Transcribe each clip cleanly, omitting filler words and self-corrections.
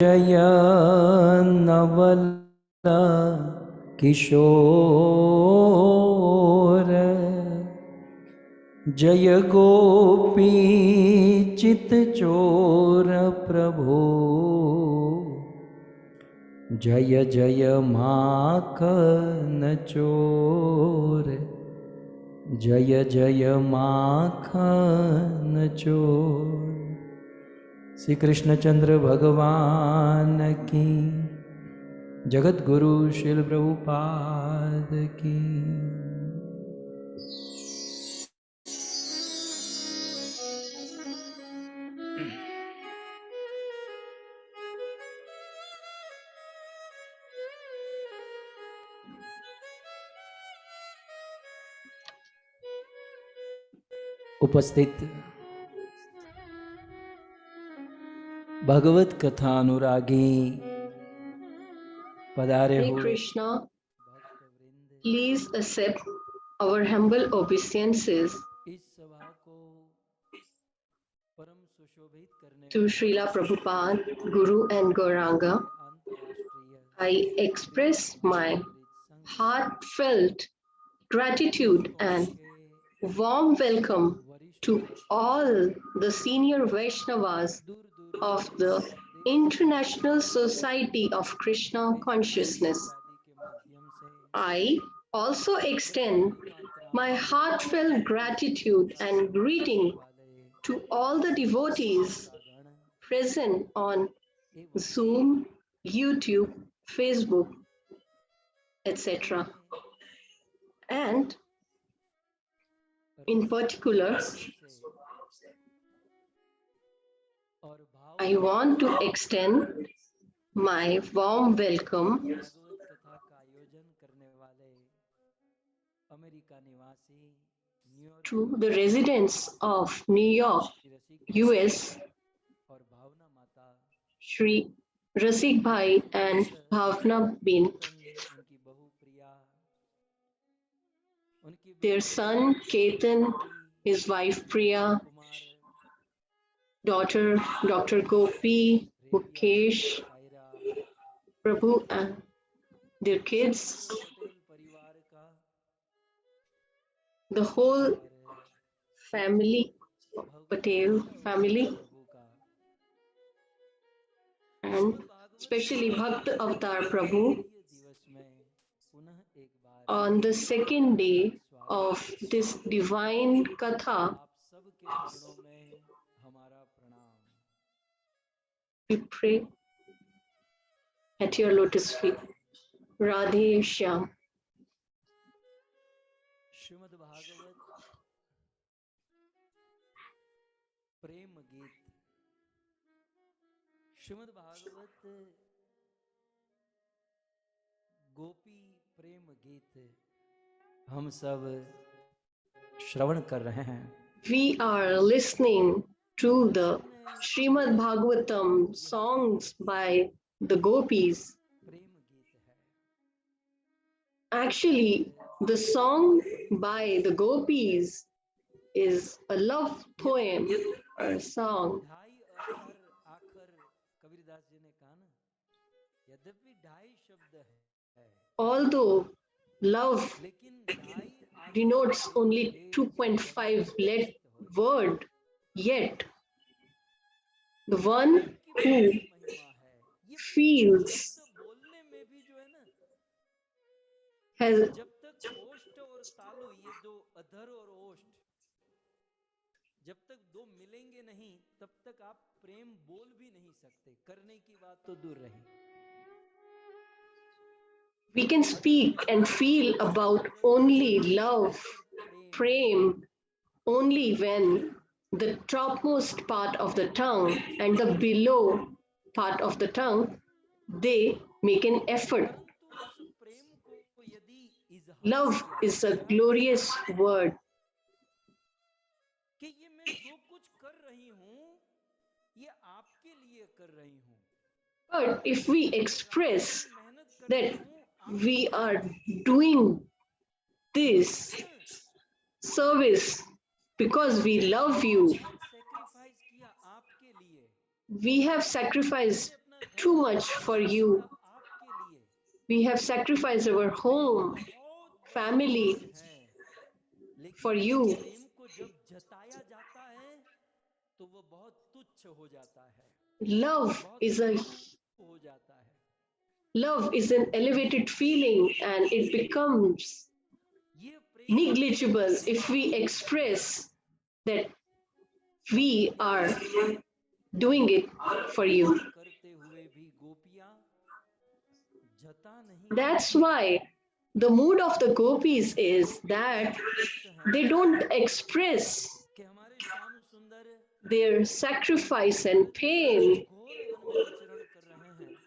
जय नवल किशोर जय गोपी चित चोर प्रभो जय जय माखन चोर जय जय माखन चोर। श्री कृष्णचंद्र भगवान की, जगत गुरु श्रील प्रभुपाद की। उपस्थित भगवत कथा अनुरागी पधारे Hare हुए Krishna, please accept our humble obeisances इस सभा को परम सुशोभित करने to Srila Prabhupada, Guru and Gauranga. अंतरराष्ट्रीय I express my heartfelt gratitude and warm welcome to all the senior Vaishnavas of the International Society of Krishna Consciousness. I also extend my heartfelt gratitude and greeting to all the devotees present on Zoom, YouTube, Facebook, etc. And in particular, I want to extend my warm welcome to the residents of New York, US, Shri Rasik Bhai and Bhavna Bin, their son Ketan, his wife Priya, daughter Dr. Gopi, Mukesh, Prabhu, and their kids, the whole family, Patel family, and especially Bhakt Avatar Prabhu. On the second day of this divine Katha, we pray at your lotus feet. Radhe Shyam. Shrimad Bhagavat प्रेम गीत। श्रीमद् भागवत गोपी प्रेम गीत हम सब श्रवण कर रहे हैं। We are listening to the Srimad Bhagavatam songs by the gopis. Actually, the song by the gopis is a love poem or a song. Although love denotes only 2.5 word, yet the one who feels has जब तक ओष्ठ और तालु, ये दो अधर और ओष्ठ जब तक दो मिलेंगे नहीं, तब तक आप प्रेम बोल भी नहीं सकते, करने की बात तो दूर रही। We can speak and feel about only love, prem, only when the topmost part of the tongue and the below part of the tongue, they make an effort. Love is a glorious word. कि ये मैं जो कुछ कर रही हूँ, ये आपके लिए कर रही हूँ। But if we express that we are doing this service because we love you, we have sacrificed too much for you. आपके लिए We have sacrificed our home, बहुत बड़ी family चीज है, लेकिन for इस you. प्रेम को जब जताया जाता है तो वो बहुत तुच्छ हो जाता है, Love बहुत is a लघु हो जाता है। love is an elevated feeling and it becomes ये प्रेम negligible if we express that we are doing it for you. करते हुए भी गोपियां जता नहीं That's why the mood of the gopis is that they don't express कि हमारे श्याम सुंदर their sacrifice and pain घोर वन में विचरण कर रहे हैं,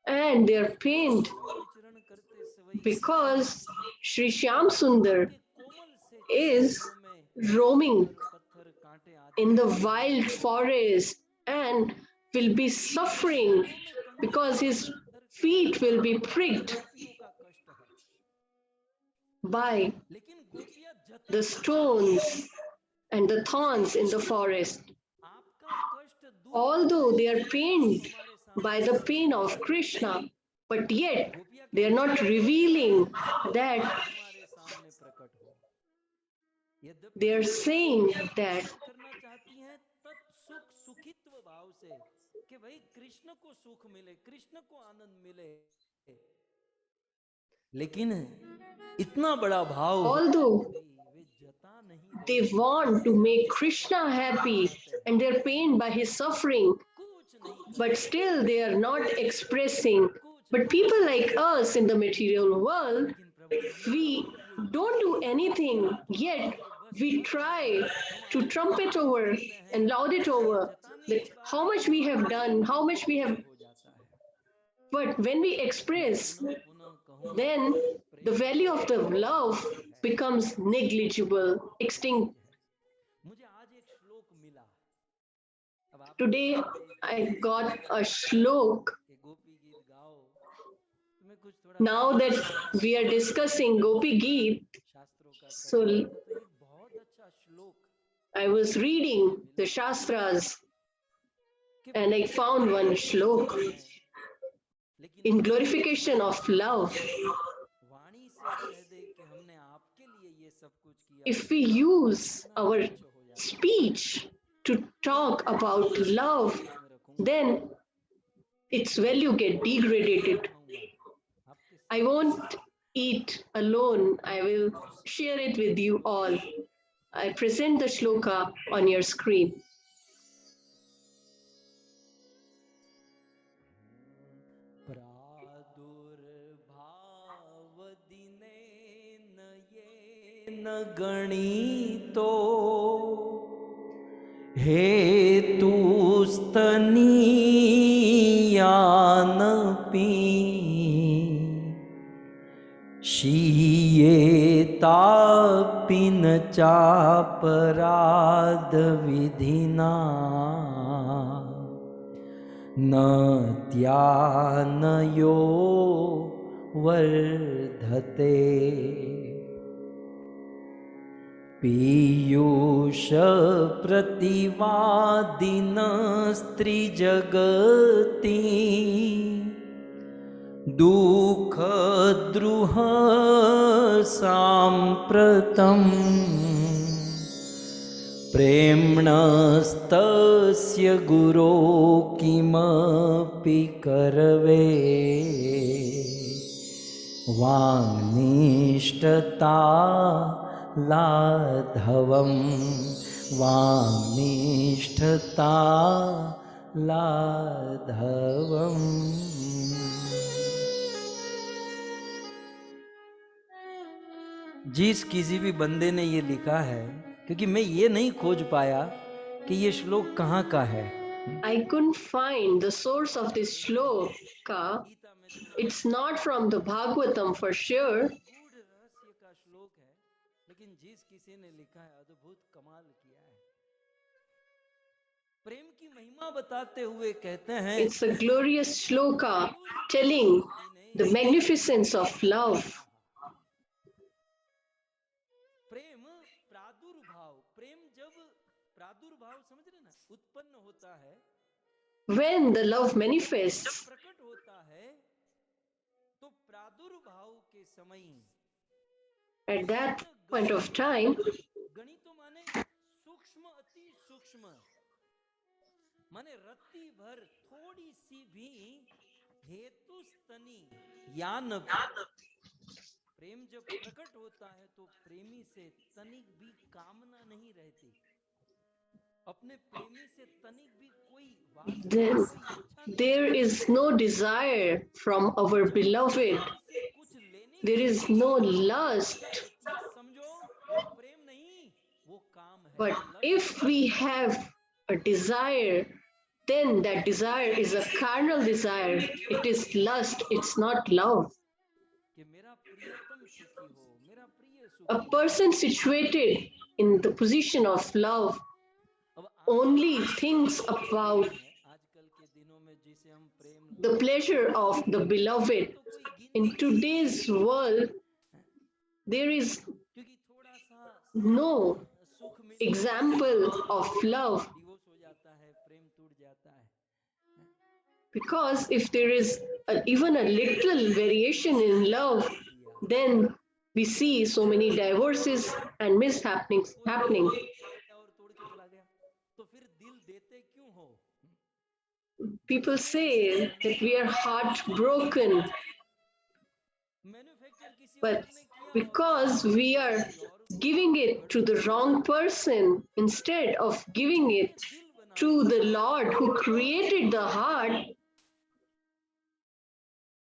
and their pain वन में विचरण करते समय because Sri Shyam Sundar के कोमल से is चरणों में roaming पत्थर कांटे आदि in the wild forest and will be suffering because his feet will be pricked गोपियों का कष्ट है, by लेकिन गोपियां जता the stones and the thorns in the forest. आपका कष्ट दूर Although they are हमारे pained सामने by the pain of Krishna, but yet गोपियां they are not revealing that हमारे सामने प्रकट हो, यद्यपि they are saying that करना चाहती हैं तत्सुख सुखित्व भाव से कि भाई कृष्ण को सुख मिले, कृष्ण को आनंद मिले, लेकिन इतना बड़ा भाव हो although वे जता नहीं they रहे, want to make Krishna happy and they are pained by his suffering, कुछ नहीं कर but still they are not expressing. But people like us in the material world, लेकिन प्रभु we don't do anything, yet we try to trumpet over and loud it over that how much we have done, how much we have. हो जाता है। But when we express, पुनः पुनः कहूं then the value of the love becomes negligible, extinct. मुझे आज एक श्लोक मिला, अब आप Today I got a shlok. के गोपी गीत गाओ, तो मैं कुछ थोड़ा Now that we are discussing Gopi Geet, शास्त्रों का so तो एक बहुत अच्छा श्लोक I was reading the Shastras and I found one shlok in glorification of love. वाणी से कह दे कि हमने आपके लिए ये सब कुछ किया, If we use our speech to talk about love, then its value get degraded. I won't eat alone. I will share it with you all. I present the shloka on your screen. प्रादुर्भाव दिनेन येन गणितो हेतुस्तनीयानपि शीयेतापि न चापराधविधिना न त्यानयो वर्धते पीयूष प्रतिवादिन स्त्रीजगति दुःख द्रुह साम्प्रतम् प्रेम्णस्तस्य गुरो किमपि करवे वाङ्निष्ठता लाघवं वाङ्निष्ठता लाघवम्। जिस किसी भी बंदे ने ये लिखा है, क्योंकि मैं ये नहीं खोज पाया कि ये श्लोक कहाँ का है। I couldn't find the source of this shloka. It's not from the Bhagavatam for sure. गूढ़ रहस्य का श्लोक है, लेकिन जिस किसी ने लिखा है अद्भुत कमाल किया है। प्रेम की महिमा बताते हुए कहते हैं, It's a glorious shloka telling the magnificence of love. प्रेम प्रादुर्भाव, प्रेम जब प्रादुर्भाव समझ रहे ना, उत्पन्न होता है when the love manifests, जब प्रकट होता है तो प्रादुर्भाव के समय at that point of time, गणित माने सूक्ष्म, अति सूक्ष्म, माने रत्ती भर थोड़ी सी भी हेतु स्तनी यान प्रेम जब प्रकट होता है तो प्रेमी से तनिक भी कामना नहीं रहती, अपने प्रेमी से तनिक भी कोई वासना, then कोई इच्छा नहीं there रहती। is no desire from our जब beloved. प्रेम से कुछ लेने There की is इच्छा no होती lust. है, समझो वो प्रेम नहीं, वो काम है, But वो lust if we have a desire, then that desire is a carnal desire. It is lust, it's not love. कि मेरा प्रियतम सुखी हो, मेरा प्रिय सुखी A हो। person situated in the position of love अब only thinks about आजकल के दिनों में जिसे हम प्रेम the pleasure of the beloved. तो कोई गिनती In नहीं today's है, world, there is क्योंकि थोड़ा सा no सुख मिल example of love, डिवोर्स हो जाता है, प्रेम टूट जाता है। because if there is even a little variation in love, then we see so many divorces and mishappenings happening. और तोड़ के चला गया, तो फिर दिल देते क्यों हो? People say that we are heartbroken, manufacture किसी but और ने किया because we are giving it to the wrong person instead of giving it to the Lord who created the heart,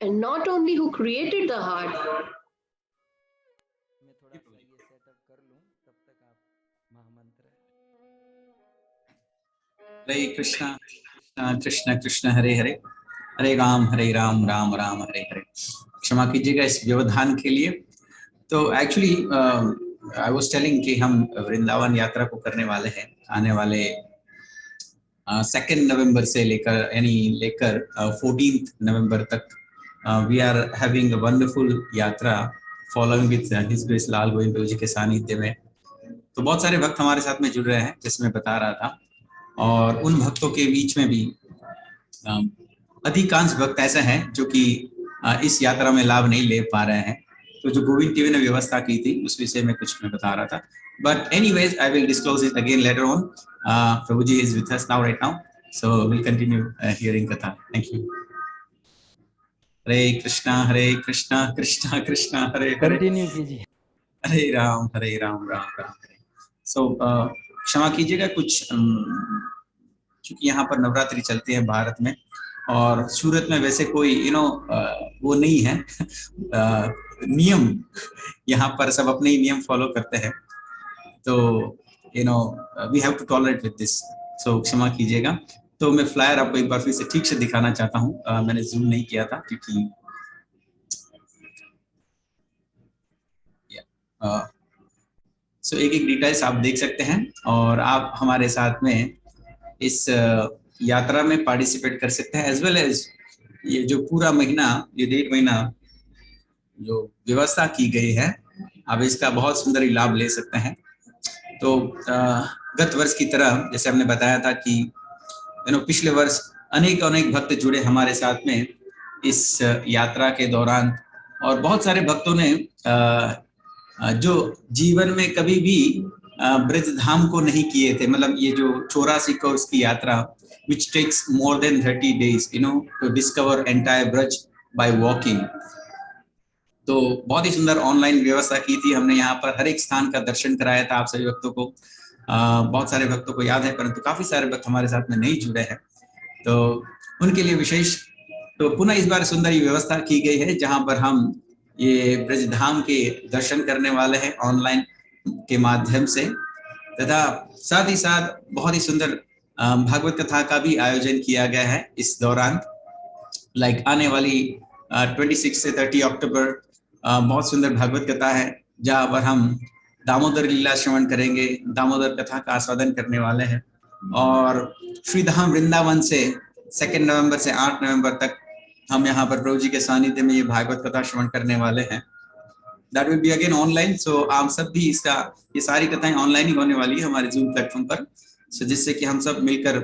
and not only who created the heart. मैं थोड़ा सा ये setup कर लूं, तब तक आप महामंत्र। हरे कृष्णा कृष्ण कृष्ण हरे हरे, हरे राम राम राम हरे हरे। क्षमा कीजिएगा इस व्यवधान के लिए। तो एक्चुअली आई वाज टेलिंग कि हम वृंदावन यात्रा को करने वाले हैं आने वाले 2 नवंबर से लेकर 14 नवंबर तक। We are having a wonderful yatra following with his grace Lal Govind ji के सानिध्य में। तो बहुत सारे भक्त हमारे साथ में जुड़ रहे हैं, जैसे मैं बता रहा था, और उन भक्तों के बीच में भी अधिकांश भक्त ऐसे हैं जो कि इस यात्रा में लाभ नहीं ले पा रहे हैं। तो जो गोविंद टीवी ने व्यवस्था की थी उस विषय में कुछ मैं बता रहा था, but anyways I will disclose it again later on. Prabhu ji is with us now right now, so will continue hearing katha. Thank you. Hare Krishna Krishna Krishna Hare Hare, continue कीजिए। हरे राम राम हरे। सो क्षमा कीजिएगा, कुछ क्योंकि यहाँ पर नवरात्रि चलते हैं भारत में, और सूरत में वैसे कोई वो नहीं है नियम, यहाँ पर सब अपने ही नियम फॉलो करते हैं, तो we have to tolerate with this, so क्षमा कीजिएगा। तो मैं फ्लायर आपको एक बार फिर से ठीक से दिखाना चाहता हूँ, मैंने जूम नहीं किया था क्योंकि सो एक डिटेल्स आप देख सकते हैं, और आप हमारे साथ में इस यात्रा में पार्टिसिपेट कर सकते हैं, एज वेल एज ये जो पूरा महीना, ये 1.5 महीना जो व्यवस्था की गई है, आप इसका बहुत सुंदर लाभ ले सकते हैं। तो गत वर्ष की तरह जैसे हमने बताया था कि पिछले वर्ष अनेक भक्त जुड़े हमारे साथ में इस यात्रा के दौरान, और बहुत सारे भक्तों ने जो जीवन में कभी भी ब्रज धाम को नहीं किए थे, मतलब ये जो 84 कोर्स की यात्रा which takes more than 30 days to discover entire Braj by walking, तो बहुत ही सुंदर ऑनलाइन व्यवस्था की थी हमने। यहाँ पर हर एक स्थान का दर्शन कराया था आप सभी भक्तों को। बहुत सारे भक्तों को याद है, परंतु काफी सारे भक्त हमारे साथ में नहीं जुड़े हैं, तो उनके लिए विशेष तो पुनः इस बार सुंदर व्यवस्था की गई है, जहां पर हम ये ब्रज धाम के दर्शन करने वाले हैं ऑनलाइन के माध्यम से, तथा साथ ही साथ बहुत ही सुंदर भागवत कथा का भी आयोजन किया गया है इस दौरान। लाइक आने वाली 26 से 30 अक्टूबर बहुत सुंदर भागवत कथा है, जहां पर हम दामोदर लीला श्रवण करेंगे, दामोदर कथा का आस्वादन करने वाले हैं। और श्रीधाम वृंदावन से 2 नवंबर से 8 नवंबर तक हम यहाँ पर प्रभु जी के सानिध्य में ये भागवत कथा श्रवण करने वाले हैं। That will be again online, so आप सब भी इसका, ये सारी कथाएं ऑनलाइन ही होने वाली है हमारे जूम प्लेटफॉर्म पर, सो जिससे कि हम सब मिलकर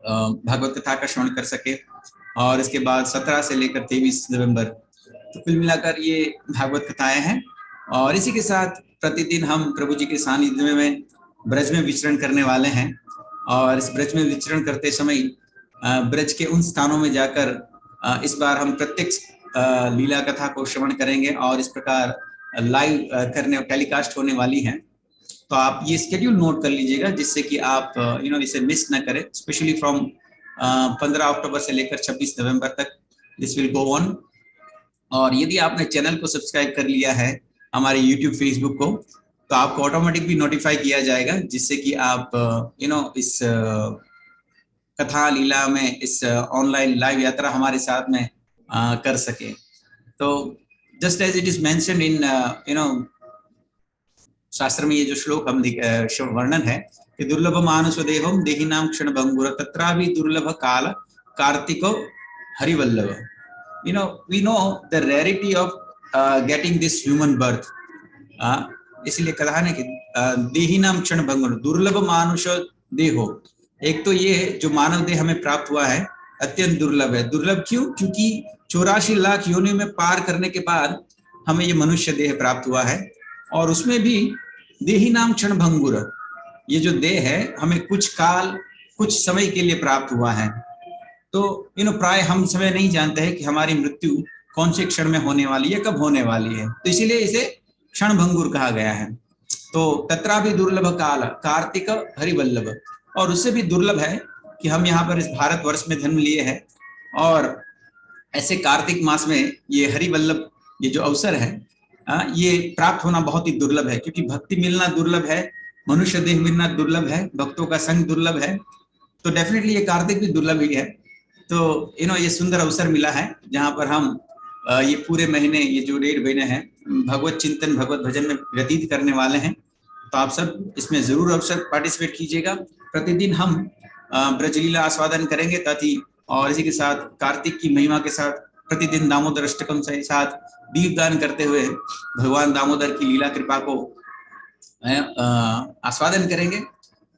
भागवत कथा का श्रवण कर सके। और इसके बाद 17 से लेकर 23 नवंबर, तो कुल मिलाकर ये भागवत कथाएं हैं। और इसी के साथ प्रतिदिन हम प्रभु जी के सानिध्य में ब्रज में विचरण करने वाले हैं। और इस ब्रज में विचरण करते समय ब्रज के उन स्थानों में जाकर इस बार हम प्रत्यक्ष लीला कथा को श्रवण करेंगे और इस प्रकार लाइव करने टेलीकास्ट होने वाली हैं। तो आप ये स्केड्यूल नोट कर लीजिएगा जिससे कि आप इसे मिस ना करें, स्पेशली फ्रॉम 15 अक्टूबर से लेकर 26 नवंबर तक दिस विल गो ऑन। और यदि आपने चैनल को सब्सक्राइब कर लिया है हमारे यूट्यूब फेसबुक को, तो आपको ऑटोमेटिक भी नोटिफाई किया जाएगा, जिससे कि आप इस कथा लीला में इस ऑनलाइन लाइव यात्रा हमारे साथ में कर सके। तो just as it is mentioned in shastra में ये जो श्लोक हम वर्णन है कि दुर्लभ मानुष देहम देहिनाम क्षण भंगुर तत्रा भी दुर्लभ काल कार्तिको Harivallabh. We know the rarity of getting this human birth. इसलिए कहा है कि देहिनाम क्षण भंगुर, दुर्लभ मानुष देहो। एक तो ये जो मानव देह हमें प्राप्त हुआ है अत्यंत दुर्लभ है। दुर्लभ क्यों? क्योंकि 84 लाख योनि में पार करने के बाद हमें ये मनुष्य देह प्राप्त हुआ है। और उसमें भी देही नाम क्षण भंगुर, ये जो देह है हमें कुछ काल कुछ समय के लिए प्राप्त हुआ है। तो प्राय हम समय नहीं जानते हैं कि हमारी मृत्यु कौन से क्षण में होने वाली है, कब होने वाली है। तो इसीलिए इसे क्षण भंगुर कहा गया है। तो तत्रा भी दुर्लभ काल कार्तिक हरिवल्लभ, और उससे भी दुर्लभ है कि हम यहाँ पर इस भारतवर्ष में जन्म लिए हैं और ऐसे कार्तिक मास में ये हरिवल्लभ ये जो अवसर है ये प्राप्त होना बहुत ही दुर्लभ है, क्योंकि भक्ति मिलना दुर्लभ है, मनुष्य देह मिलना दुर्लभ है, भक्तों का संग दुर्लभ है। तो डेफिनेटली ये कार्तिक भी दुर्लभ ही है। तो ये सुंदर अवसर मिला है जहां पर हम ये पूरे महीने, ये जो 1.5 महीने हैं, भगवत चिंतन भगवत भजन में व्यतीत करने वाले हैं। तो आप सब इसमें जरूर अवसर पार्टिसिपेट कीजिएगा। प्रतिदिन हम ब्रजलीला आस्वादन करेंगे ताकि, और इसी के साथ कार्तिक की महिमा के साथ प्रतिदिन दामोदर अष्टकम से साथ दीपदान करते हुए भगवान दामोदर की लीला कृपा को आस्वादन करेंगे।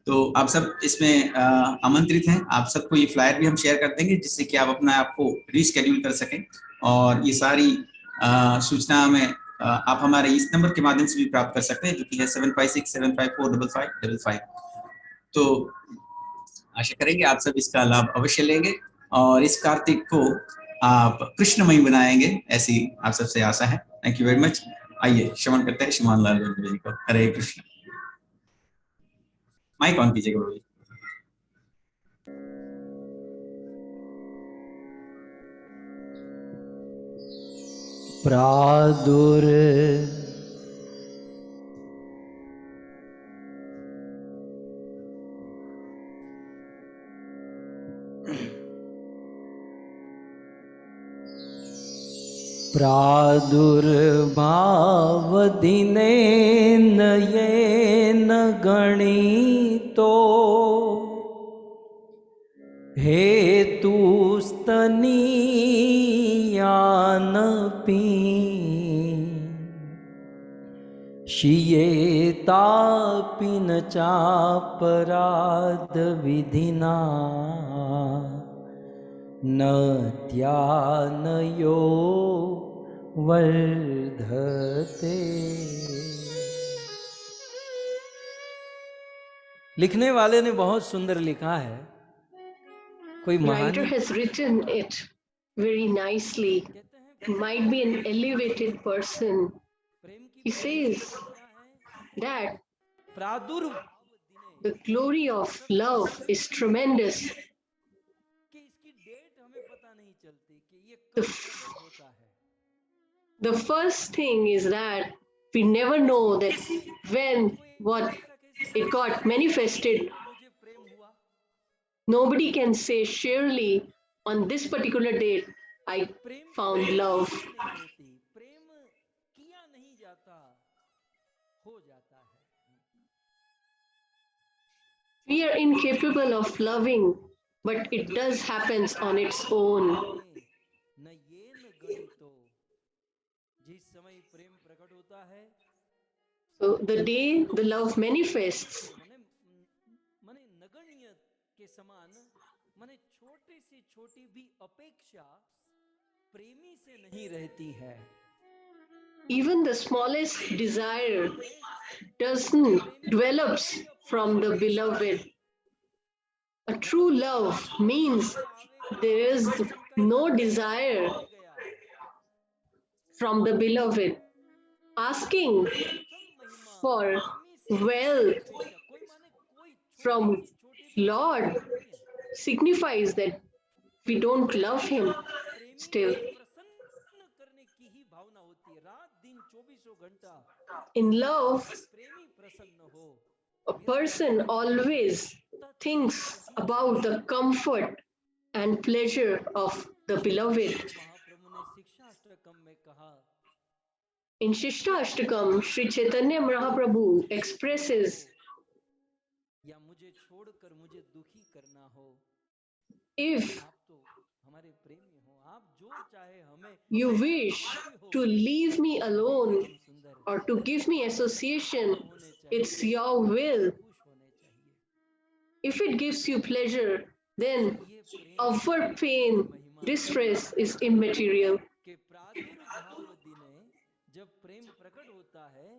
तो आप सब इसमें आमंत्रित हैं। आप सबको ये फ्लायर भी हम शेयर कर देंगे जिससे कि आप अपना आपको रीशेड्यूल कर सकें। और ये सारी सूचना में आप हमारे इस नंबर के माध्यम से भी प्राप्त कर सकते हैं, जो कि है 7567545555। तो आशा करेंगे आप सब इसका लाभ अवश्य लेंगे और इस कार्तिक को आप कृष्णमयी बनाएंगे, ऐसी आप सबसे आशा है। Thank you very much. आइए श्रवण करते हैं श्रीमान लाल जी को। हरे कृष्ण। माइक ऑन कीजिएगा बाबू जी। प्रादुर प्रादुर्भाव दिनेन येन गणितो हेतुस्तनीयानपि शियेतापि न चापराध विधिना न त्यानयो वर्धते। लिखने वाले ने बहुत सुंदर लिखा है। कोई Writer has written it very nicely. Might be an elevated person. He says that the glory of love is tremendous. The first thing is that we never know that when, what it got manifested. Nobody can say surely on this particular date I found love. We are incapable of loving, but it does happen on its own. So the day the love manifests, छोटी भी अपेक्षा प्रेमी से नहीं रहती है. Even the smallest desire doesn't develops from the beloved. A true love means there is no desire from the beloved. Asking for wealth from Lord signifies that we don't love him still. प्रसन्न करने की ही भावना होती है. रात दिन 24 घंटा In love, प्रेमी प्रसन्न हो. a person always thinks about the comfort and pleasure of the beloved. महाप्रभु ने शिक्षा अष्टकम में कहा, In Shishtastakam, Sri Chaitanya Mahaprabhu expresses, या मुझे छोड़कर मुझे दुखी करना हो, if आप तो हमारे प्रेमी हो, आप जो चाहे हमें you wish to leave me alone हम सुंदर or to give me association, होने चाहिए, it's your will. खुश होने चाहिए. If it gives you pleasure, then ये प्रेम our pain, distress is immaterial. के प्रादुर्भाव दिने जब प्रेम प्रकट होता है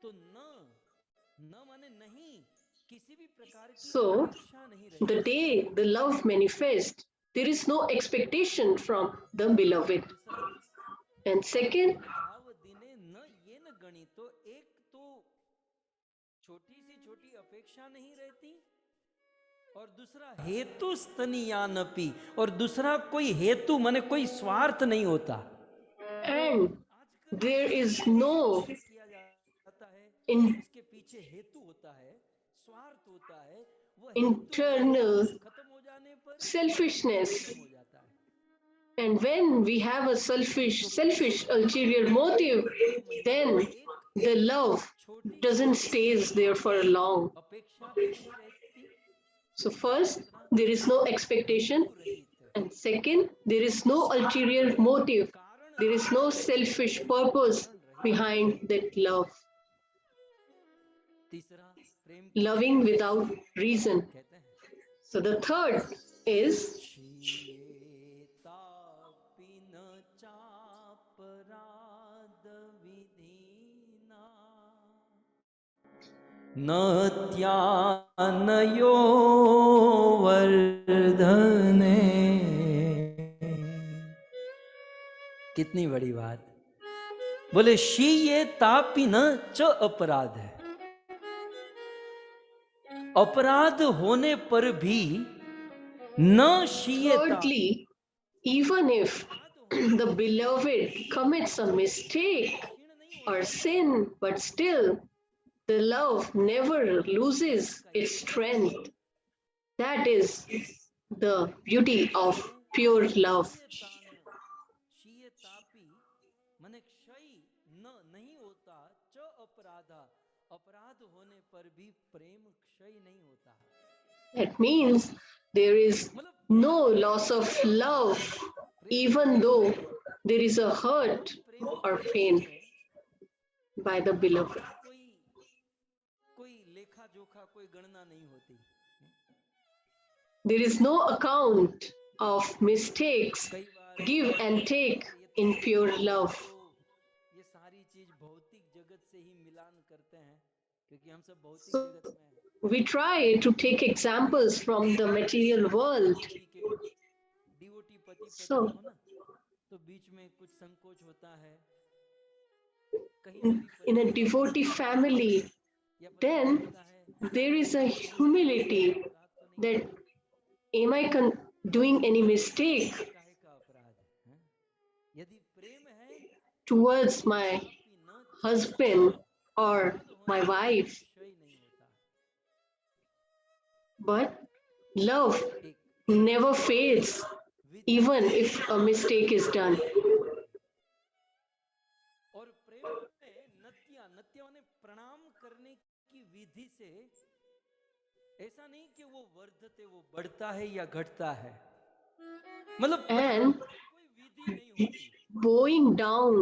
तो न माने नहीं, किसी भी प्रकार की So, अपेक्षा नहीं रहती. the day the love manifests, there is no expectation from the beloved. दूसरा, And second, भाव दिने न ये न गणी, तो एक तो छोटी सी छोटी अपेक्षा नहीं रहती, और दूसरा हेतु स्तनियानपि, और दूसरा कोई हेतु माने कोई स्वार्थ नहीं होता. and आजकल there is no किया जाता है, in उसके पीछे हेतु होता है, स्वार्थ होता है, वो हेतु internal खत्म हो जाने पर selfishness. खत्म हो जाता है. And when we have a selfish ulterior motive, then the love छोटी doesn't stays there for long. अपेक्षा भी नहीं रहती, So first, there is no expectation, and second, there is no ulterior motive. There is no selfish purpose behind that love. तीसरा प्रेम Loving without reason. कहते हैं, So the third is क्षीयेतापि न चापराध विधिना, न त्यानयो वर्धने. कितनी बड़ी बात. बोले शीये तापी न च अपराध है, अपराध होने पर भी न शीये ताप. thirdly, even if the beloved commits a mistake or sin, but still the love never loses its strength. That is the beauty of pure love. शीये Tapi माने क्षय न नहीं होता, च अपराधा, अपराध होने पर भी प्रेम क्षय नहीं होता. That means there is no loss of love, even though there is a hurt or pain by the beloved. कोई कोई लेखा जोखा, कोई गणना नहीं होती. There is no account of mistakes, कई बार give and take in pure love. ये सारी चीज भौतिक जगत से ही मिलान करते हैं, क्योंकि हम सब भौतिक So, जगत में हैं. we try to take examples from the material world. Devotee पति So, पत्नी हो ना, तो बीच में कुछ संकोच होता है. कहीं in a devotee family, then there is a humility that am I doing any mistake काहे का अपराध है? यदि प्रेम है towards my न husband or my wife? क्षय नहीं होता. But love एक never fades, even if a mistake is done. और प्रेम में नत्य माने प्रणाम करने की विधि से ऐसा नहीं कि वो वर्धते, वो बढ़ता है या घटता है, मतलब And कोई विधि नहीं होती. bowing down ये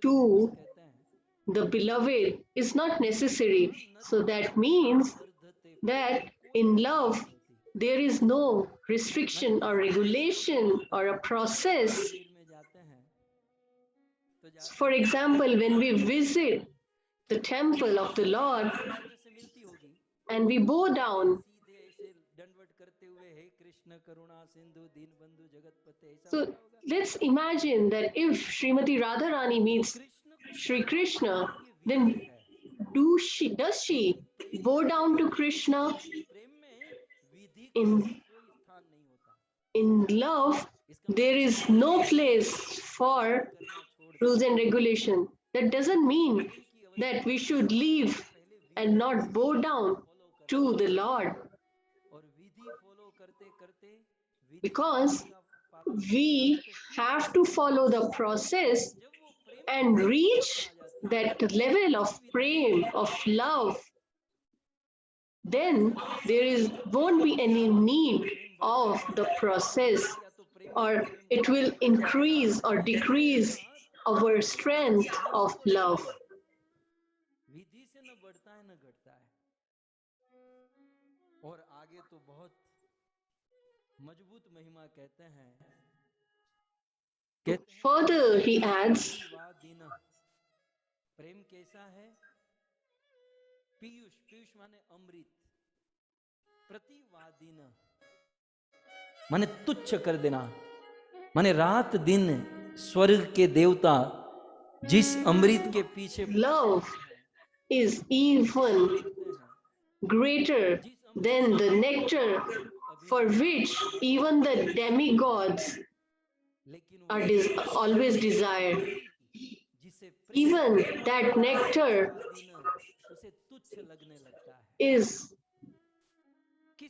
दूसरे to कहते हैं the beloved is not necessary. So that means वर्धते, that in love, there is no restriction or regulation or a process. मंदिर में जाते हैं तो जाते For example, when we visit the temple of the Lord Krishna से मिलती होगी and we bow down, सीधे ऐसे दंडवत करते हुए हे कृष्ण करुणा सिंधु दीन बंधु जगतपते ऐसा so बोला होगा let's imagine that if Srimati Radharani meets Krishna को Sri Krishna, ये विधि then है does she bow down to Krishna? प्रेम में विधि का In कोई स्थान नहीं होता in love, इसका there मतलब is no place for करना छोड़ दे rules and regulation. That doesn't mean प्रेम की अवस्था that we should leave पहले and not bow down follow करना to the Lord, और विधि फॉलो करते करते विधि because का पालन we have to follow the process जब वो प्रेम and reach आ जाती है that level of prem, of love. Then there is won't be any need of the process, या तो प्रेम or it will increase or decrease our strength of love. विधि से न बढ़ता है न घटता है और आगे तो बहुत मजबूत महिमा कहते हैं Further, he adds, प्रतिवादिन प्रेम कैसा है पीयूष पीयूष माने अमृत प्रतिवादिन माने तुच्छ कर देना माने रात दिन स्वर्ग के देवता जिस अमृत के पीछे love is even greater than the nectar for which even the demigods लेकिन वो are always desired. जिसे Even that nectar दिन उसे तुच्छ लगने लगता है is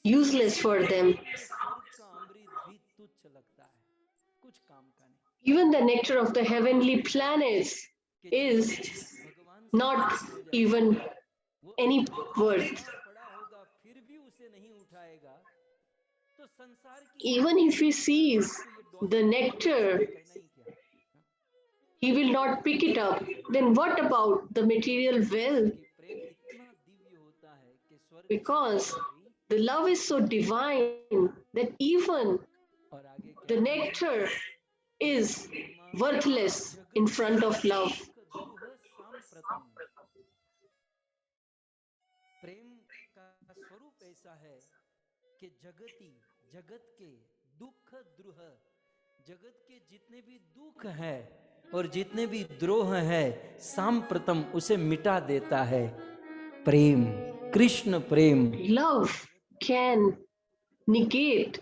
useless for them. स्वर्ग का अमृत भी तुच्छ लगता है कुछ काम का नहीं Even the nectar of the heavenly planets is भगवान not even any worth. पड़ा होगा फिर भी उसे नहीं उठाएगा तो संसार की Even if he sees the nectar, करना ही क्या he will not pick it up. Then what about the material wealth? कि प्रेम इतना दिव्य होता है कि स्वर्ग Because the love is so divine that even और आगे the nectar is worthless in front of love. द्रुह सांप्रतम प्रेम का स्वरूप ऐसा है कि जगत के दुख द्रुह जगत के जितने भी दुख है और जितने भी द्रोह है सांप्रतम उसे मिटा देता है प्रेम कृष्ण प्रेम Love can negate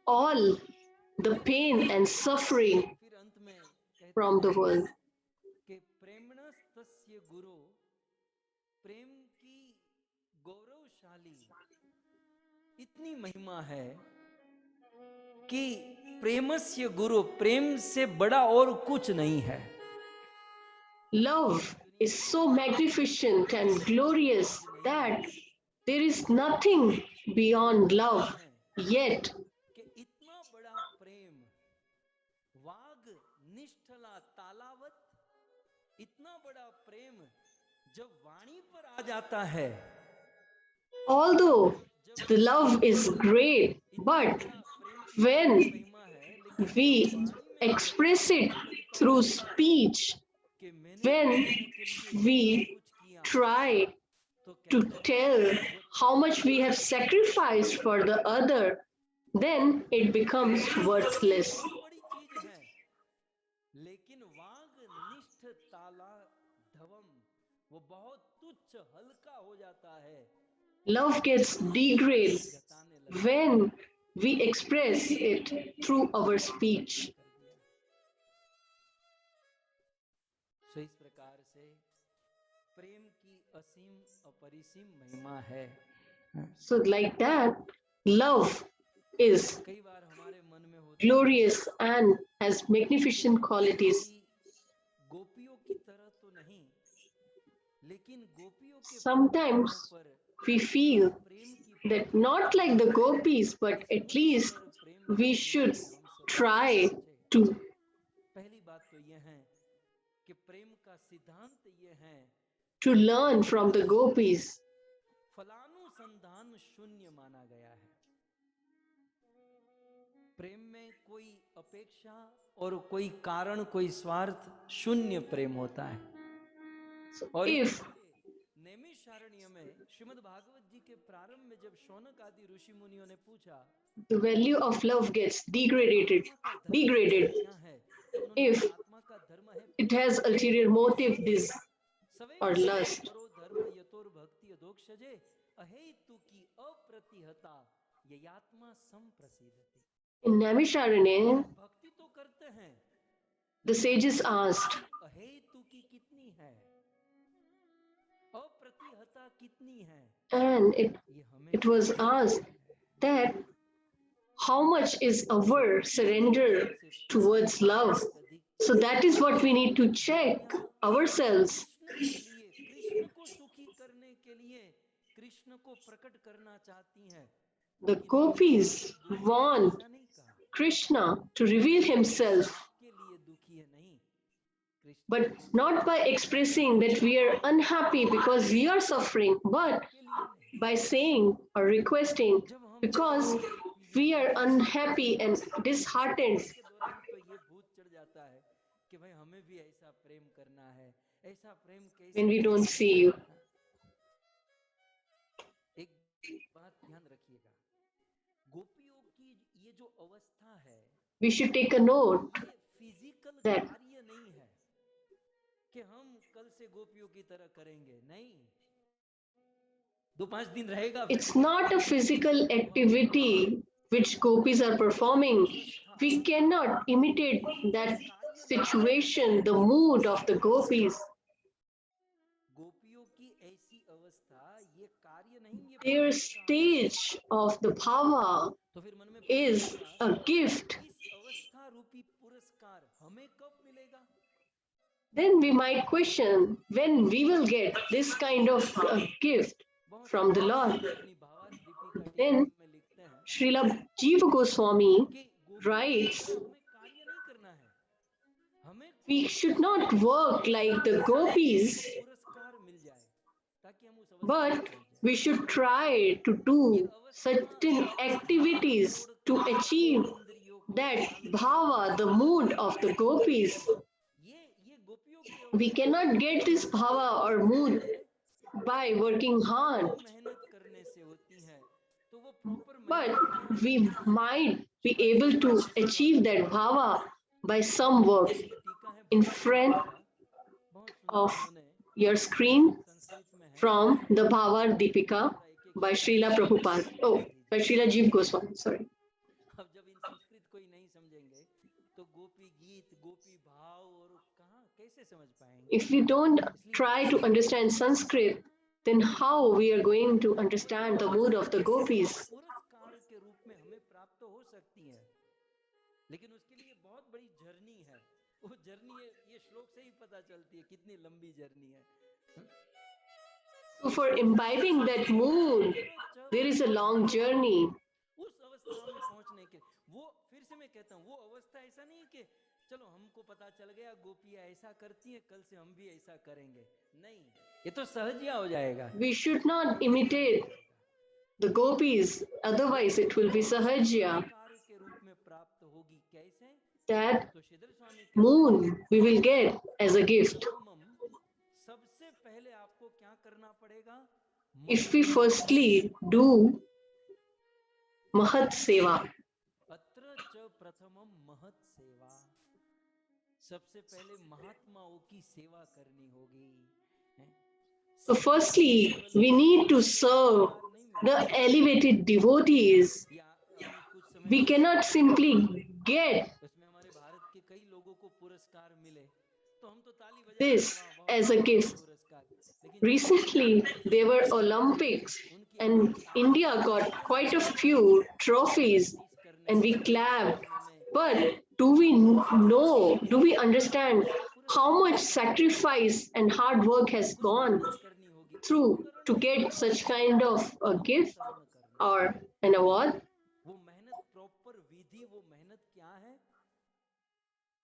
all the pain and suffering फिर अंत में कहते from the world. कि प्रेमणस्तस्य गुरु प्रेम की गौरवशाली इतनी महिमा है कि प्रेमस्य गुरु प्रेम से बड़ा और कुछ नहीं है Love is so magnificent and glorious that there is nothing beyond love. Yet, कि इतना बड़ा प्रेम वाग निष्ठला तालावत इतना बड़ा प्रेम जब वाणी पर आ जाता है although the love is great, but when महिमा है लेकिन we express it through speech, कि मैंने when we try to tell how much we have sacrificed for the other, then it becomes worthless. बड़ी चीज है लेकिन वाग निष्ठ ताला धवम वो बहुत तुच्छ हल्का हो जाता है Love gets degraded जताने लग when we express it through our speech. सो इस प्रकार से प्रेम की असीम अपरिसीम महिमा है So, like that, love is कई बार हमारे मन में होता glorious and has magnificent qualities. कि गोपियों की तरह तो नहीं लेकिन गोपियों के Sometimes पर we feel प्रेम की that not like the gopis, but at least we should try to पहली बात तो यह है कि प्रेम का सिद्धांत यह है learn from the gopis. फलानुसंधान शून्य माना गया है प्रेम में कोई अपेक्षा और कोई कारण, कोई स्वार्थ शून्य प्रेम होता है। और If नैमिषारण्य में श्रीमद् भागवत जी के प्रारंभ में जब शौनक आदि ऋषि मुनियों ने पूछा the value of love gets degraded, क्या है, तो उन्होंने if कहा, आत्मा का धर्म है it has ulterior motive, this सवे or lust. करो धर्म यतोर भक्ति अधोक्षजे अहेतु की अप्रतिहता ययात्मा संप्रसिद्धति। In Naimisharanya, भक्ति तो करते हैं, the sages asked, अहेतु की कितनी है, अप्रतिहता कितनी है, and ये हमें it was asked that how much is our surrender towards love. So that is what we need to check ourselves. Krishna को सुखी करने के लिए कृष्ण को प्रकट करना चाहती हैं। The gopis want ऐसा नहीं कहा Krishna to reveal himself, के लिए दुखी है, नहीं, Krishna but not by expressing that we are unhappy because we are suffering, but के लिए नहीं। by saying or requesting जब हम because we are unhappy and disheartened. के दौरान तो ये भूत चढ़ जाता है कि भाई हमें भी ऐसा प्रेम करना है, ऐसा प्रेम कैसे, When we don't see you, एक बात ध्यान रखिएगा, गोपियों की ये जो अवस्था है we should take a note ये फिजिकल that कार्य नहीं है कि हम कल से गोपियों की तरह करेंगे, नहीं, 2-5 दिन रहेगा, it's not a physical activity which gopis are performing. We cannot imitate that situation, the mood of the gopis. गोपियों की ऐसी अवस्था ये कार्य नहीं, ये Their पुरस्कार। stage of the bhava तो फिर मन में is प्रश्न a उठा, gift. इस अवस्था रूपी पुरस्कार हमें कब मिलेगा? Then we might question when we will get this kind of gift बहुत from the Lord. अपनी भावार्थ दीपिका टीका Then में लिखते हैं Srila Jiva Goswami कि गोपियों writes, की तरह हमें कार्य नहीं करना है, हमें we should not work like the gopis, पुरस्कार मिल जाए ताकि हम उस अवस्था में but पहुंच जाएं। we should try to do certain activities to achieve that bhava, the mood of the gopis. ये गोपियों की We cannot get this bhava or mood by working hard, मेहनत करने से होती है, तो वो proper but we might be able to achieve that bhava by some work. In front of your screen from the Bhava Deepika by Srila Prabhupada. Oh, by Srila Jiva Goswami, sorry. अब जब इन संस्कृत को ही नहीं समझेंगे तो गोपी गीत, गोपी भाव और कहाँ कैसे समझ पाएंगे? If we don't try to understand Sanskrit, then how we are going to understand the mood of the gopis? पुरस्कार के रूप में हमें प्राप्त हो सकती है, लेकिन उसके लिए बहुत बड़ी जर्नी है। वो जर्नी ये श्लोक से ही पता चलती है कितनी लंबी जर्नी है। So for imbibing that mood, there is a long journey. उस अवस्था में पहुंचने के वो फिर से मैं कहता हूँ वो अवस्था ऐसा नहीं है कि चलो हमको पता चल गया गोपियां ऐसा करती हैं कल से हम भी ऐसा करेंगे, नहीं, ये तो सहजिया हो जाएगा। We should not imitate the gopis, otherwise it will be sahajya. पुरस्कार के रूप में प्राप्त होगी कैसे? That तो श्रीधर स्वामी कहते mood we will get as a gift. हैं, सबसे पहले आपको क्या करना पड़ेगा? If we firstly do Mahat Seva. अत्र च प्रथमम महत् सेवा, सबसे पहले महात्माओं की सेवा करनी होगी। So firstly, we need to serve the elevated devotees. या कुछ समय We cannot simply get उसमें हमारे भारत के कई लोगों को पुरस्कार मिले तो हम तो ताली बजा this as a gift. पुरस्कार, लेकिन Recently, there were Olympics and India got quite a few trophies and we clapped. But do we know, do we understand how much sacrifice and hard work has gone करनी होगी through to get such kind of a gift or an award? वो मेहनत proper विधि, वो मेहनत क्या है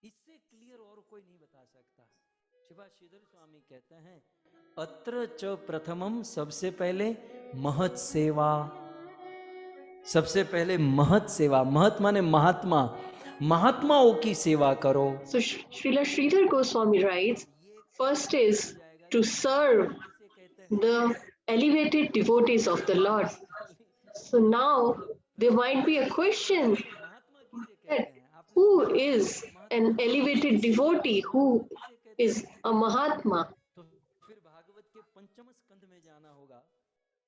इससे clear और कोई नहीं बता सकता। शिवा श्रीधर स्वामी कहते हैं अत्र च प्रथमम, सबसे पहले महत् सेवा, सबसे पहले महत सेवा, महत माने महात्मा, महात्माओं की सेवा करो। So Srila Sridhar Goswami writes, first is to serve the elevated devotees of the Lord. So now there might be a question महात्मा किसे कहते that हैं? आपने who is an elevated devotee, who is a Mahatma? तो फिर भागवत के पंचम स्कंध में जाना होगा।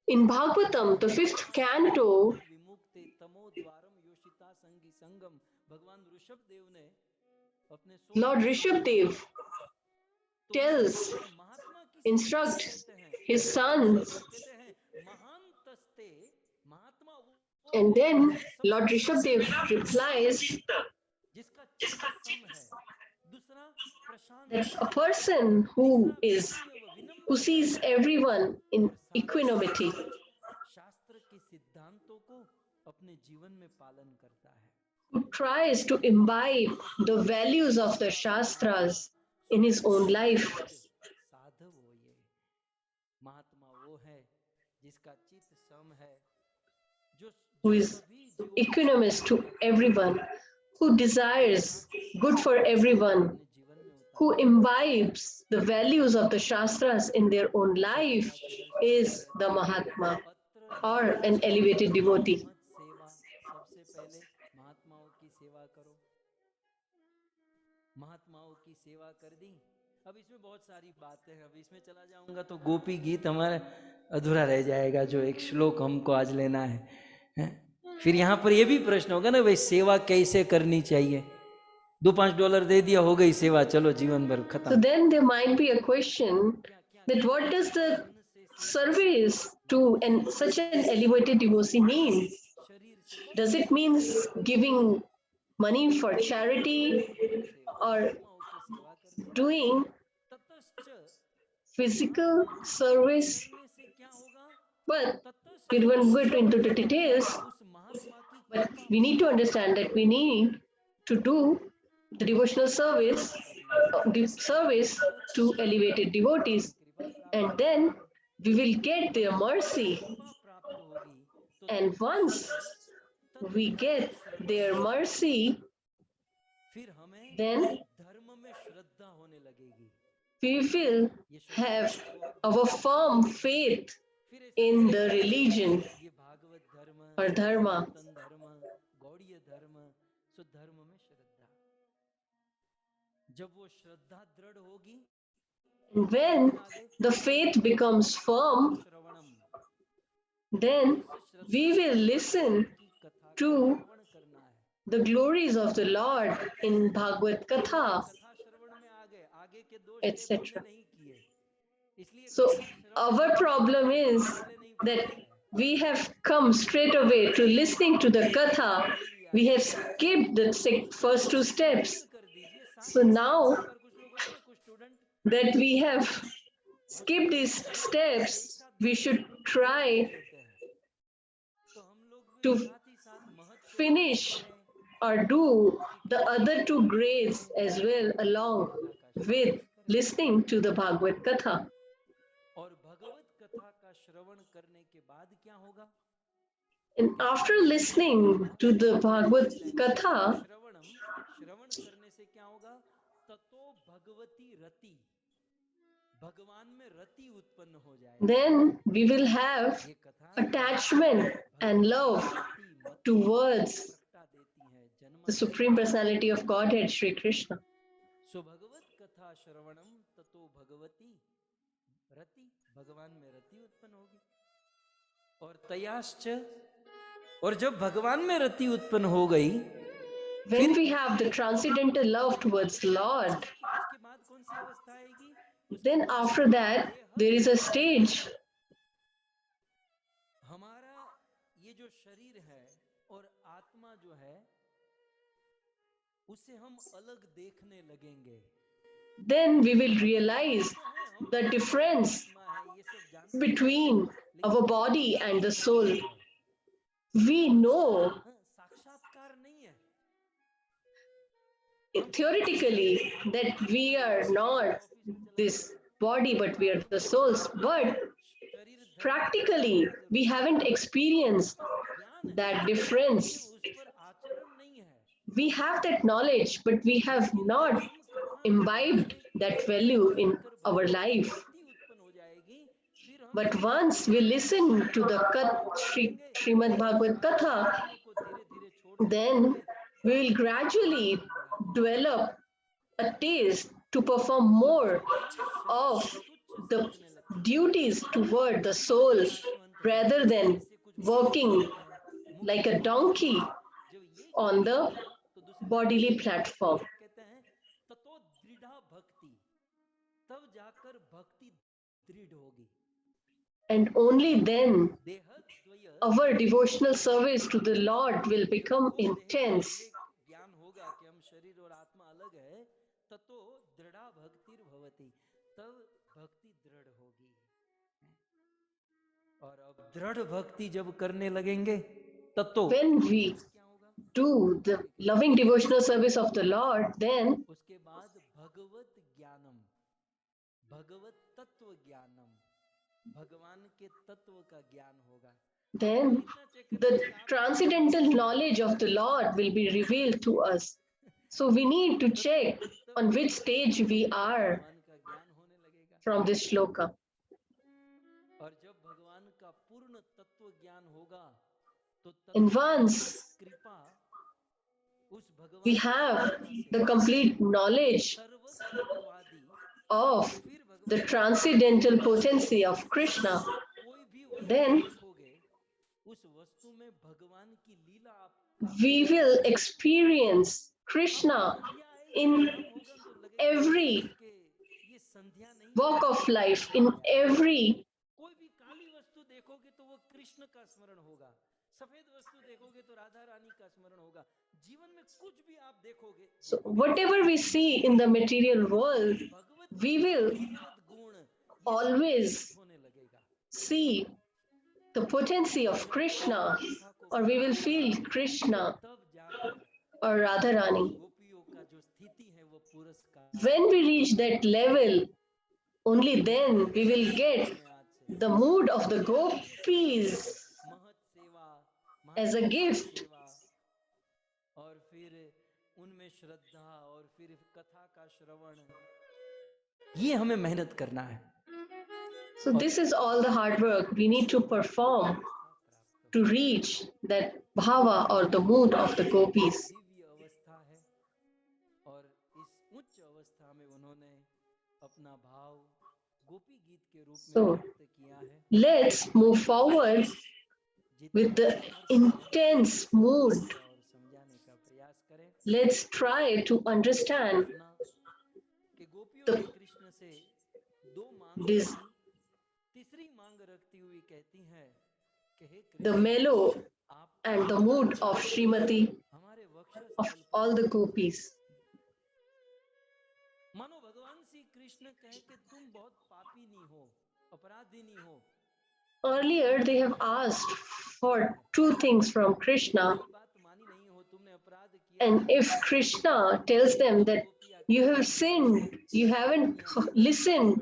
In Bhagavatam, the 5th canto, विमुक्ते तमो द्वारम योषिता संगी संगम, भगवान ऋषभ देव ने अपने Lord Rishabdev tells, महात्मा किसे instructs कहते हैं? his sons, कहते हैं महान तस्ते, महात्मा वो and then Lord Rishabdev replies जिसका चित्त सम है। दूसरा प्रशांत, that a person who sees everyone in equanimity, शास्त्र के सिद्धांतों को अपने जीवन में पालन करता है। who tries to imbibe the values of the Shastras in his own life. साधव हो ये महात्मा वो है जिसका चित्त सम है, जो Who is equanimous to everyone, who desires good for everyone, who imbibes the values of the Shastras in their own life, is the Mahatma or an elevated devotee. सेवा, सबसे पहले महात्माओं की सेवा करो। महात्माओं की सेवा कर दी। अब इसमें बहुत सारी बातें हैं, अब इसमें चला जाऊंगा तो गोपी गीत हमारा अधूरा रह जाएगा, जो एक श्लोक हमको आज लेना है, हैं? फिर यहाँ पर ये भी प्रश्न होगा ना, भाई सेवा कैसे करनी चाहिए? $2-5 दे दिया, हो गई सेवा, चलो जीवन भर So खत्म। then there might be a question that what does the service to such an elevated devotee mean? Does it mean giving money for charity or doing physical service? But we won't go into the details, but we need to understand that we need to do the devotional service, service to elevated devotees, and then we will get their mercy. And once we get their mercy, then we will have our firm faith in the religion or dharma. And when the faith becomes firm, then we will listen to the glories of the Lord in Bhagavad Katha, etc. So our problem is that we have come straight away to listening to the Katha. We have skipped the first 2 steps. So now that we have skipped these steps, we should try to finish or do the other 2 grades as well, along with listening to the Bhagavad Katha. And after listening to the Bhagavad Katha, then we will have attachment and love towards the Supreme Personality of Godhead, Sri Krishna. So Bhagavad Katha Shravanam Tato Bhagavati Rati, भगवान में रति उत्पन्न होगी। और तयाश्च, और जब भगवान में रति उत्पन्न हो गई, when we have the transcendental love towards Lord, उसके बाद कौन सी अवस्था आएगी? then after that there is a stage. हमारा ये जो शरीर है और आत्मा जो है, उसे हम अलग देखने लगेंगे। Then we will realize the difference between our body and the soul. We know theoretically that we are not this body, but we are the souls. But practically, we haven't experienced ज्ञान है, that difference. लेकिन उस पर आचरण नहीं है। We have that knowledge, but we have लेकिन not जब हम कथा imbibed सुनेंगे, that value in सुनकर our भगवत life. भक्ति उत्पन्न हो जाएगी, फिर हम But once we listen to the Srimad Bhagavad Katha, कर्म को धीरे धीरे छोड़ने then लगेंगे, we will gradually develop a taste to perform more of the duties toward the soul rather than working like a donkey जब ये on the तो दूसरी bodily platform. कहते हैं ततो दृढ़ा भक्ति, तब जाकर भक्ति दृढ़ होगी। And only then देह द्वय our devotional service to the Lord will become intense. ज्ञान होगा कि हम शरीर और आत्मा अलग है, ततो दृढ़ा भक्तिर भवति, तब भक्ति दृढ़ होगी। और अब दृढ़ भक्ति जब करने लगेंगे ततो When we क्या होगा? do the loving devotional service of the Lord, then उसके बाद भगवत ज्ञानम, भगवत तत्व ज्ञानम, भगवान के तत्व का ज्ञान होगा। then the transcendental knowledge of the Lord will be revealed to us. So we need to check on which stage we are भगवान का ज्ञान होने लगेगा। from this shloka. और जब भगवान का पूर्ण तत्व ज्ञान होगा तो And तत्व once कृपा उस भगवान we की have कृपा से the complete knowledge सर्वतत्ववादी of फिर the भगवान transcendental potency of Krishna, कोई भी वस्तु then देखोगे उस वस्तु में भगवान की लीला आप we will experience Krishna in every ये संध्या नहीं, walk of life, in every कोई भी काली वस्तु देखोगे तो वो कृष्ण का स्मरण होगा, सफेद वस्तु देखोगे तो राधा रानी का स्मरण होगा। जीवन में कुछ भी आप देखोगे, so whatever we see in the material world, Bhagavad we will भगवत गुण ये always होने लगेगा। see the potency of Krishna, or we will feel Krishna तब जाकर or Radharani. गोपियों का जो स्थिति है वो पुरस्कार When we reach that level, only then we will get the mood of the gopis महत सेवा as a gift. सेवा और फिर उनमें श्रद्धा और फिर कथा का श्रवण, ये हमें मेहनत करना है। So this is all the hard work we need to perform to reach that bhava or the mood of the gopis. Divya अवस्था है और इस उच्च अवस्था में उन्होंने अपना भाव गोपी गीत के रूप में So व्यक्त किया है। let's move forward with the intense mood. और समझाने का प्रयास करें Let's try to understand कि गोपियों the ने कृष्ण से दो मांग this रखी, तीसरी मांग रखती हुई कहती है कि हे the कृष्ण, mellow आप and the mood of Srimati हमारे वक्षस्थल of पर all the gopis. मानो भगवान श्री कृष्ण कहे कि तुम बहुत पापी नहीं हो, अपराधी नहीं हो। Earlier they have asked for two things from Krishna, कोई बात मानी नहीं हो, तुमने अपराध किया, and if Krishna tells them that you have sinned, you haven't listened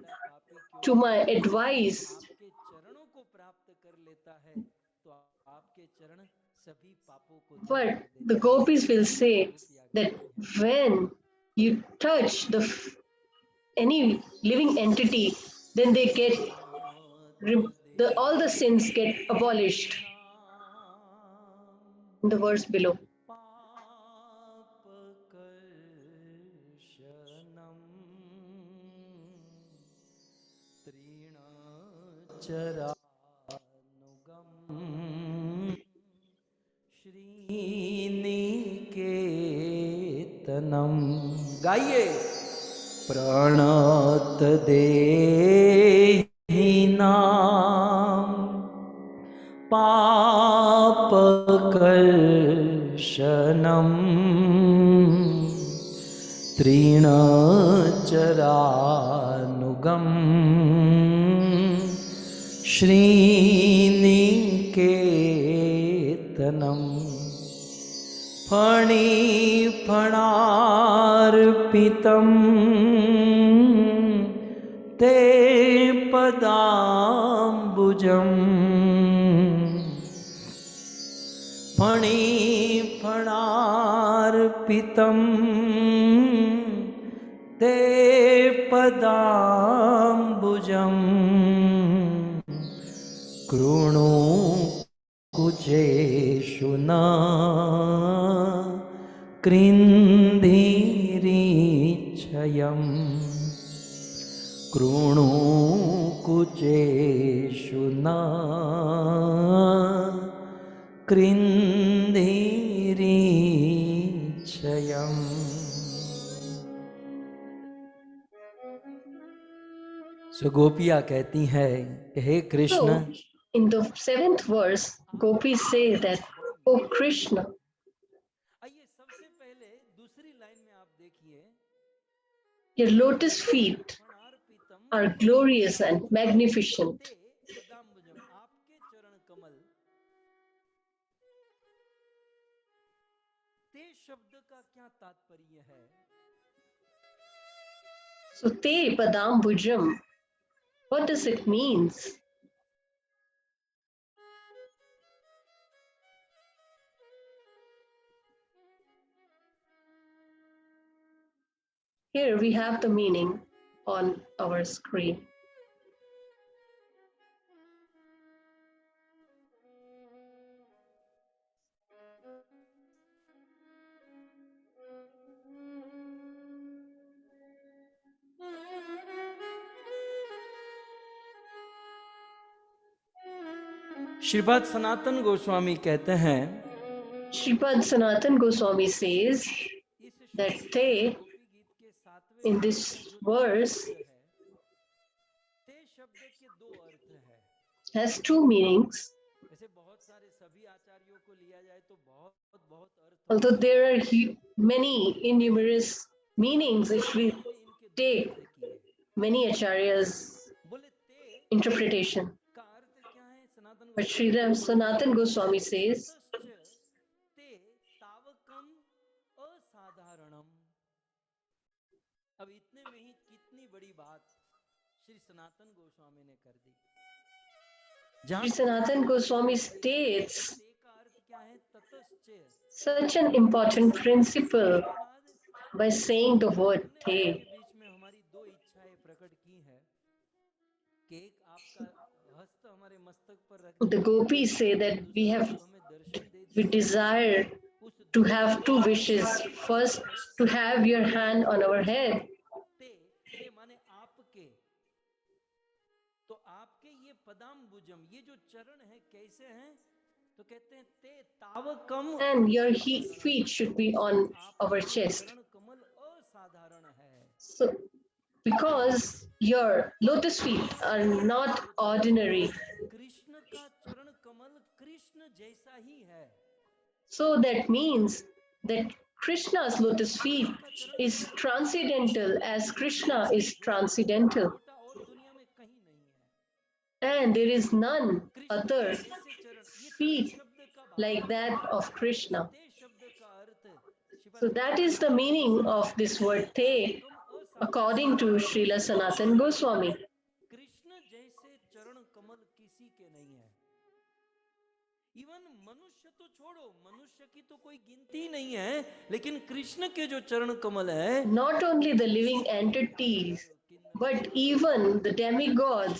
to my advice, आपके चरणों को प्राप्त कर लेता है तो आपके चरण सभी पापों को दूर but कर देते the हैं। gopis will say that when you touch any living entity, then they get all the sins get abolished. In the verse below. श्रीनिकेतनम गाइए। प्रणत देहिनां पापकर्षणं तृणचरानुगं श्रीनिकेतनम् फणिफणार्पितं ते पदाम्बुजम् पदार्पितं ते पदाम्बुजं कृणु कुजेषु न कृन्धिरीच्छयम् कृणु कुजेषु न कृन्धिरीच्छयम्। सो गोपियाँ कहती हैं कि हे Krishna, So, in the 7th verse, gopis say that, "O Krishna, आइए सबसे पहले दूसरी लाइन में आप देखिए, your lotus feet अर्पितम are glorious and magnificent." ते पदाम्बुजम, आपके चरण कमल। ते शब्द का क्या तात्पर्य है? So, te padambujam, what does it mean? Here we have the meaning on our screen. Shripad Sanatan Goswami कहते हैं, Sripad Sanatan Goswami says इस that शब्द te गोपी गीत के 7वें in this verse शब्द है, ते शब्द के दो अर्थ है। has two meanings. वैसे बहुत सारे सभी आचार्यों को लिया जाए तो बहुत बहुत अर्थ Although there are many innumerous meanings if we ने इनके दो take अर्थ किए। many acharyas' बोले ते interpretation. का अर्थ क्या है? सनातन But Sri Sanatan Goswami says, ततश्च ते तावकम असाधारणम। अब इतने में ही कितनी बड़ी बात श्री सनातन गोस्वामी ने कर दी। Sri Sanatan Goswami states ते का अर्थ क्या है? ततश्च। such an important principle by saying the word हमने te. आपके बीच में हमारी दो इच्छाएं प्रकट की है कि एक आपका हस्त हमारे मस्तक पर रख The gopis say that we आप हमें दर्शन दे desire उस to have two wishes. First, to have your hand on our head. ते माने आपके, तो आपके ये पदाम्बुजम, ये जो चरण है कैसे हैं? तो कहते हैं ते तावकम, And your feet should be on our chest. चरण कमल असाधारण है। So, because your lotus feet are not ordinary, Krishna का चरण कमल कृष्ण जैसा ही है। so that means that Krishna's lotus feet is transcendental as Krishna is transcendental. छोटा और दुनिया में कहीं नहीं है। And there is none other जैसे चरण, ये ते feet शब्द का भाव, like that of Krishna. ते शब्द का अर्थ, So that is the meaning of this word te, according to Srila Sanatan Goswami. Krishna जैसे चरण कमल किसी के नहीं है। इवन मनुष्य तो छोड़ो, मनुष्य की तो कोई गिनती नहीं है, लेकिन कृष्ण के जो चरण कमल है, Not only the living entities, but even the demigods,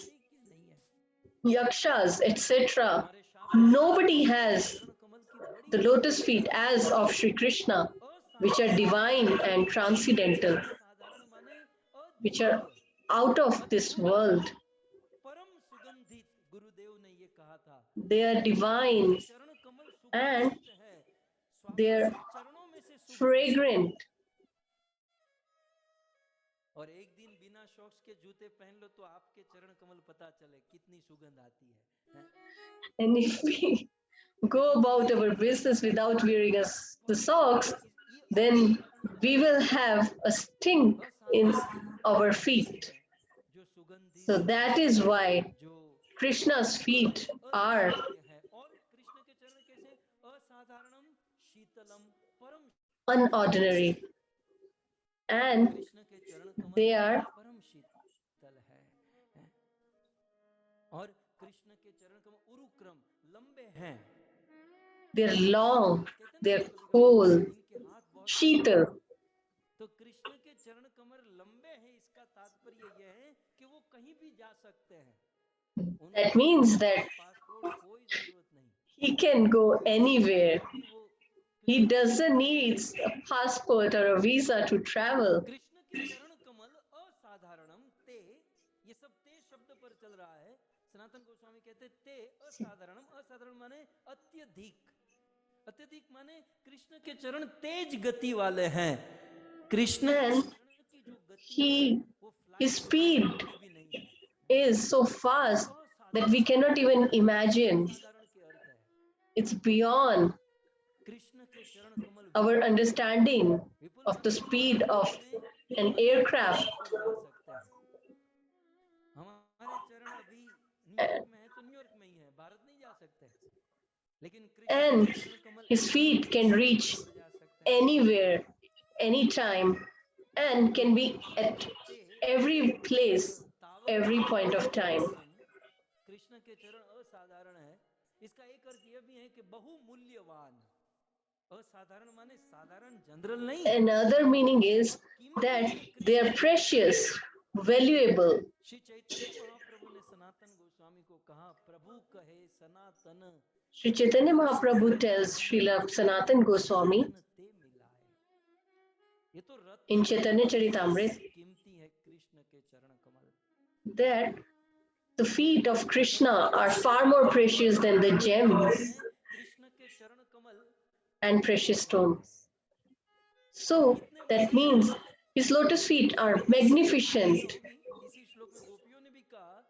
yakshas, etc. Nobody has the lotus feet as of Sri Krishna, which are divine and transcendental, which are out of this world. परम सुगंधित, गुरुदेव ने ये कहा था, They are divine चरण कमल and सुगंधित है, they are चरणों में से सुगंध। fragrant. और एक दिन बिना शॉक्स के जूते पहन लो तो आपके चरण कमल पता चले कितनी सुगंध आती है। And if we go about our business without wearing the socks, then we will have a stink in our feet. जो सुगंधित So that is why जो Krishna's feet are है, और कृष्ण के चरण कैसे? असाधारणम शीतलम परम, unordinary and कृष्ण के चरण कमल they are परम शीतल है। और कृष्ण के चरण कमल उरुक्रम लंबे हैं, they're long, they're cool, इनके हाथ बहुत Sheetal. तो कृष्ण के चरण कमल लंबे हैं, इसका तात्पर्य यह है कि वो कहीं भी जा सकते हैं। That means that पासपोर्ट कोई जरूरत नहीं, he can go anywhere. भी वो He doesn't need a passport or a visa to travel. Krishna के चरण कमल असाधारणम ते, ये सब ते शब्द पर चल रहा है। सनातन गोस्वामी कहते ते असाधारणम, असाधारण माने अत्यधिक, अत्यधिक माने कृष्ण के चरण तेज गति वाले हैं। कृष्ण के And चरण की जो गति है he, वो his फ्लाइट speed भी नहीं है, is so fast that we cannot even imagine. साधारण के अर्थ है। It's beyond कृष्ण के चरण कमल our understanding Vipul of the माने speed of में an aircraft. पर जा सकते हैं। हमारे चरण अभी न्यूयॉर्क में है तो न्यूयॉर्क में ही है, भारत नहीं जा सकते, लेकिन कृष्ण And के चरण कमल his feet can reach पर जा सकते हैं। anywhere, anytime, and can be at every place, every point of time. Krishna के चरण असाधारण है, इसका एक अर्थ यह भी है कि बहुमूल्यवान। असाधारण माने साधारण जनरल नहीं, Another meaning is that they are precious, valuable. Shri Chaitanya Mahaprabhu ने सनातन गोस्वामी को कहा, प्रभु कहे सनातन Sri Chaitanya Mahaprabhu tells Srila Sanatan Goswami ते मिलाए। ये तो in Chaitanya Charitamrita कीमती है कृष्ण के चरण कमल। that the feet of Krishna are far more precious than the gems Krishna के चरण कमल and precious stones. So that means his lotus feet are magnificent. इसी श्लोक में गोपियों ने भी कहा,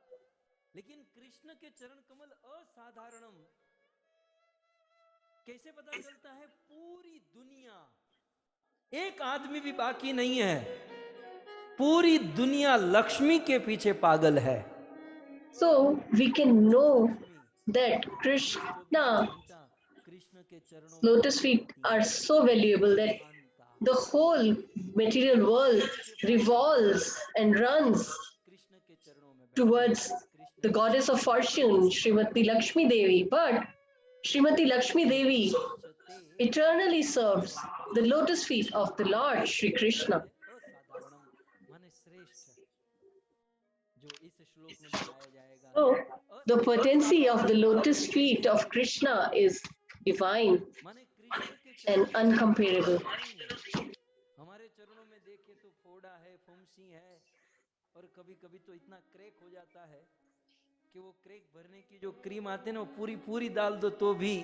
लेकिन कृष्ण के चरण कमल असाधारणम कैसे पता चलता है? पूरी दुनिया, एक आदमी भी बाकी नहीं है, पूरी दुनिया लक्ष्मी के पीछे पागल है। So we can know that Krishna's Krishna के चरणों lotus feet are so valuable that the whole material world revolves and runs Krishna के चरणों में towards the goddess of fortune, Srimati Lakshmi Devi. But Srimati Lakshmi Devi eternally serves the lotus feet of the Lord Shri Krishna. असाधारणम माने श्रेष्ठ, जो इस श्लोक में बताया जाएगा। So the potency of the lotus feet of Krishna is divine माने कृष्ण के and चरण uncomparable. हमारे चरणों में देखे तो फोड़ा है, फुंसी है, और कभी कभी तो इतना क्रैक हो जाता है कि वो क्रैक भरने की जो क्रीम आते हैं ना, वो पूरी पूरी डाल दो तो भी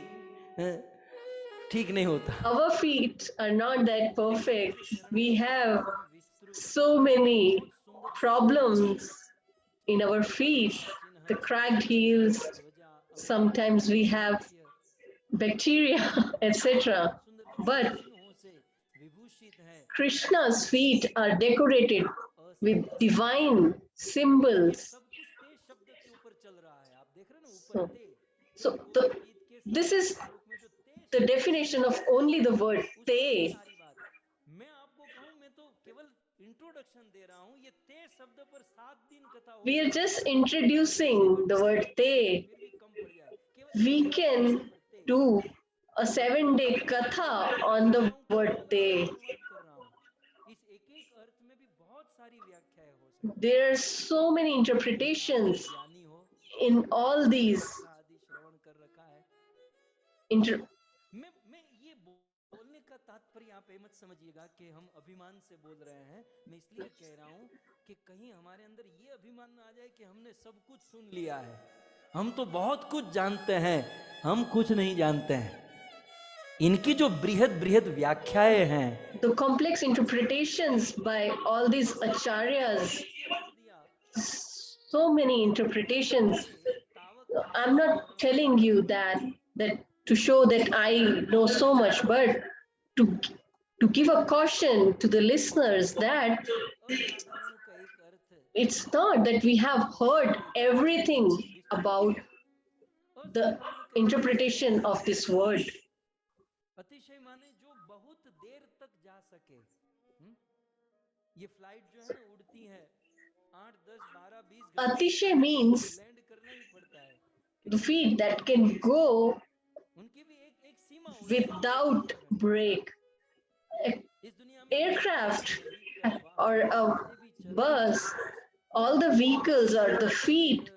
ठीक नहीं होता। Our feet are not that perfect. We have so many problems in our feet, the cracked heels, sometimes we have bacteria, etc. But Krishna's feet are decorated with divine symbols. So, this is the definition of only the word te. We are just introducing the word te. We can do a 7-day katha on the word te. There are so many interpretations in all these. मैं ये बोलने का तात्पर्य आप ये मत समझिएगा कि हम अभिमान से बोल रहे हैं। मैं इसलिए कह रहा हूं कि कहीं हमारे अंदर ये अभिमान ना आ जाए कि हमने सब कुछ सुन लिया है, हम तो बहुत कुछ जानते हैं, हम कुछ नहीं जानते हैं। इनकी जो बृहद बृहद व्याख्याएं हैं, the complex interpretations by all these acharyas, so many interpretations. I'm not telling you that to show that I know so much, but to give a caution to the listeners that it's not that we have heard everything about the interpretation of this word. अतिशय माने जो बहुत देर तक जा सके। ये flight जो है ना उड़ती है 8, 10, 12, 20 घंटे, Atishay means लैंड करना ही पड़ता है। the feet that can go उनकी भी एक सीमा without break. aircraft or a bus, all the vehicles or the feet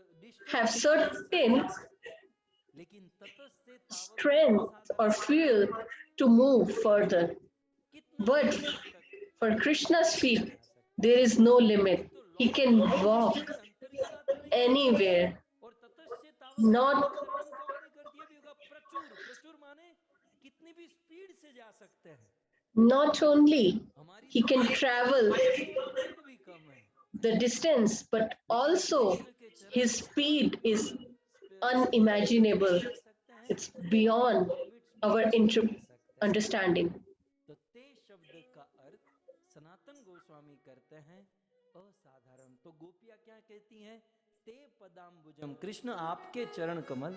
have certain लेकिन ततस से तावक strength or fuel to move further. कितना But दूर तक for Krishna's feet, जा सकता there is no limit. है। तो He can walk अंतर्यामा तो नहीं है। anywhere. और ततस से तावक Not वर्णन कौन ने कर दिया भी होगा? प्रचुर प्रचुर माने कितनी भी स्पीड से जा सकते हैं। not only हमारी he can travel स्पीड भी कम है। the distance, but also his speed is unimaginable. It's beyond our understanding. तो ते शब्द का अर्थ सनातन गोस्वामी करते हैं असाधारण। तो गोपियां क्या कहती हैं? ते पदाम्बुजम, कृष्ण आपके चरण कमल।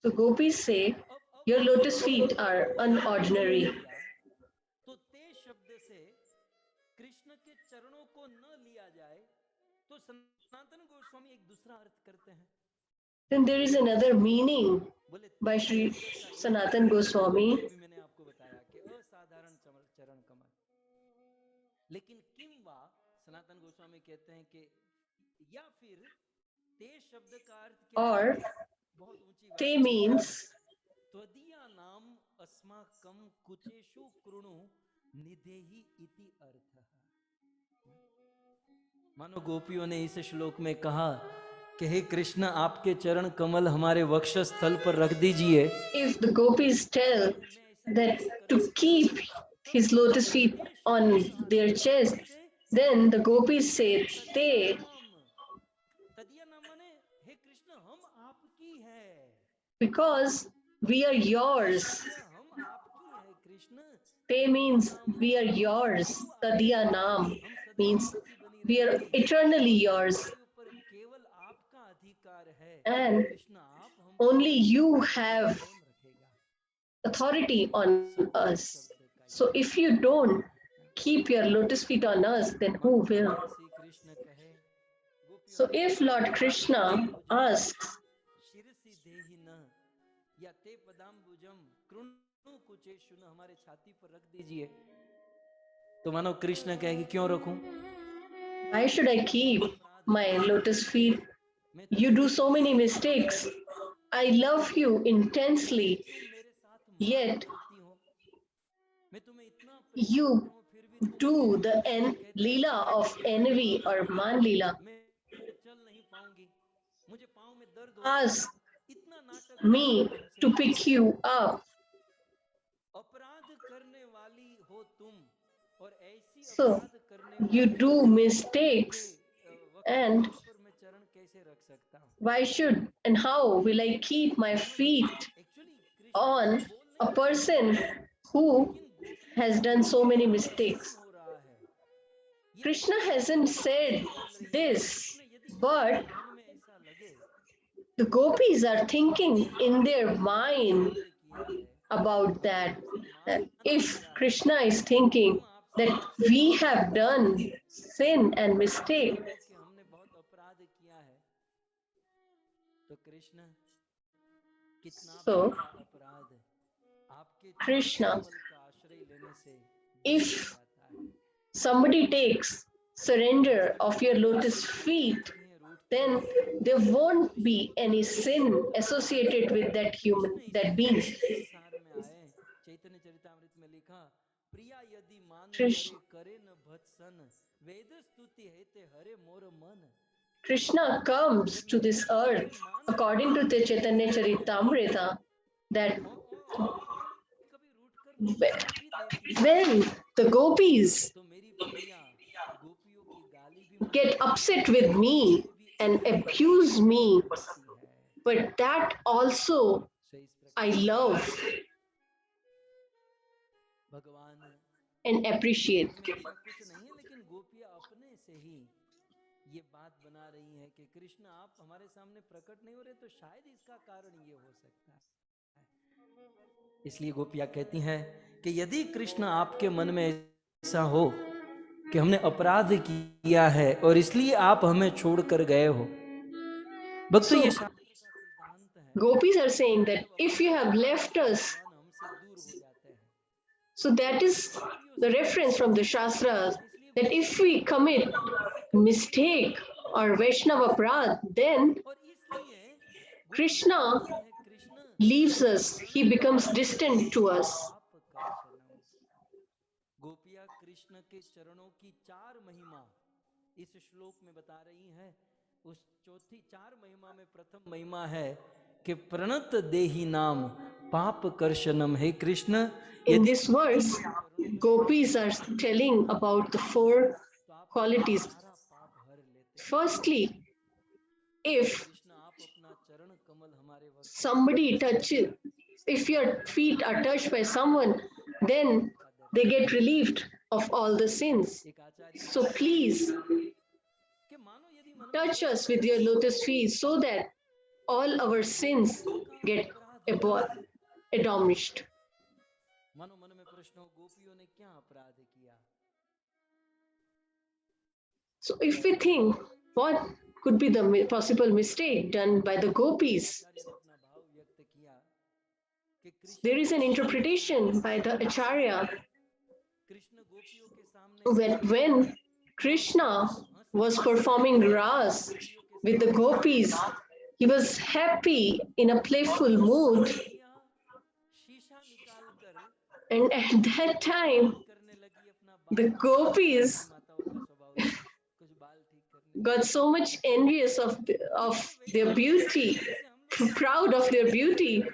So gopis say, your lotus feet are unordinary. तो ते शब्द से कृष्ण के चरणों को न लिया जाए तो सनातन गोस्वामी एक दूसरा अर्थ करते हैं। Then there is another meaning बोले by Sri Sanatan Goswami. भी मैंने आपको बताया कि असाधारण चरण कमल। लेकिन किंवा सनातन गोस्वामी कहते हैं कि या फिर ते शब्द का अर्थ क्या Or है? बहुत ऊंची बात te है। means त्वदीया नाम अस्माकं कुचेषु कृणु निधेहि इति अर्थः। मानो गोपियों ने इस श्लोक में कहा कि हे कृष्ण आपके चरण कमल हमारे वक्षस्थल पर रख दीजिए। if the gopis tell that to keep his lotus feet on their chest, then the gopis say, te, तदिया नाम माने हे कृष्ण हम आपकी है। because we are yours. हम आपकी है Krishna. Te means we are yours. Tadiya Naam means we are eternally yours. ऊपर केवल आपका अधिकार है And कृष्ण। आप हम only you have प्रेम रखेगा। authority on us. So if you don't keep your lotus feet on us, then who will? Shri Krishna कहे So if Lord Krishna asks, शिरसि देहि न या ते पदाम्बुजम कृणु कुचेषु न, हमारे छाती पर रख दीजिए, तो मानो कृष्ण कहेगी क्यों रखूं? why should I keep my lotus feet? You do so many mistakes. I love you intensely, मेरे साथ yet करती हो, मैं तुम्हें इतना you फिर भी तुम do the Leela of envy or Man Leela. मैं चल नहीं पाऊंगी, मुझे पाँव में दर्द हो, Ask इतना नाटक me to pick you up. अपराध करने वाली हो तुम और ऐसी So अपराध करने you वाली do mistakes, and पर मैं चरण कैसे रख सकता हूँ? why should and how will I keep my feet actually on a person who has done so many mistakes? हो रहा है Krishna hasn't said this, but मन में ऐसा लगे the gopis are thinking in their mind किया है about that. That if Krishna is thinking that we have done sin and mistake, कि हमने बहुत अपराध किया है, तो कृष्ण कितना So, बड़ा अपराध आपके Krishna, कमल का आश्रय लेने से if जाता है। somebody takes surrender of your lotus feet, then there won't be any sin associated with that human, that being. संसार में आए, चैतन्य चरितामृत में लिखा, प्रिया यदि मान Krish- करे न भत्सन, वेद स्तुति है ते हरे मोर मन। Krishna comes to this earth according to the Chaitanya Charitamrita that कभी रूठ कर मुझे गाली भी देती है, when the gopis तो मेरी प्रिया गोपियों की गाली भी get upset with me and abuse me, but that also सो इस प्रकार I love भगवान and appreciate. में ऐसा कुछ नहीं है, लेकिन गोपियां अपने से ही ये बात बना रही है कि कृष्ण आप हमारे सामने प्रकट नहीं हो रहे, तो शायद इसका कारण ये हो सकता है। इसलिए गोपियां कहती हैं कि यदि कृष्ण आपके मन में ऐसा हो कि हमने अपराध किया है और इसलिए आप हमें छोड़कर गए हो, भक्तों ये So, शास्त्र का सिद्धांत है, gopis are saying that if you have left us, भगवान हमसे दूर हो जाते हैं। So that is the reference from the Shastras that if we commit mistake or Vaishnava aparadh, then और इसलिए गोपियां Krishna कहती हैं Krishna leaves us, he becomes distant to us. पाप कर्षणम। गोपियां कृष्ण के चरणों की चार महिमा इस श्लोक में बता रही हैं। उस चौथी चार महिमा में प्रथम महिमा है कि प्रणत देही नाम पाप कर्षणम। हे कृष्ण, In यदि this verse, gopis are telling about the four तो आप qualities. सारा पाप हर लेते हैं। Firstly, if कृष्ण आप अपना चरण कमल हमारे वक्षों somebody touches, if your feet are touched by someone, then they get relieved of all the sins. एक आचार्य So please कि मानो यदि मन में touch us with your lotus feet so that all our sins get abolished. मानो मन में प्रश्न हो, गोपियों ने क्या अपराध किया? So if we think what could be the possible mistake done by the gopis, आचार्य ने अपना भाव व्यक्त किया कि Krishna there is an interpretation by the acharya Krishna गोपियों के सामने when Krishna was performing ras with the gopis, he was happy in a playful mood, शीशा निकालकर and at that time करने लगी अपना बाल। the gopis माताओं का स्वभाव है, कुछ बाल ठीक करने got so much envious of their beauty, proud of their beauty,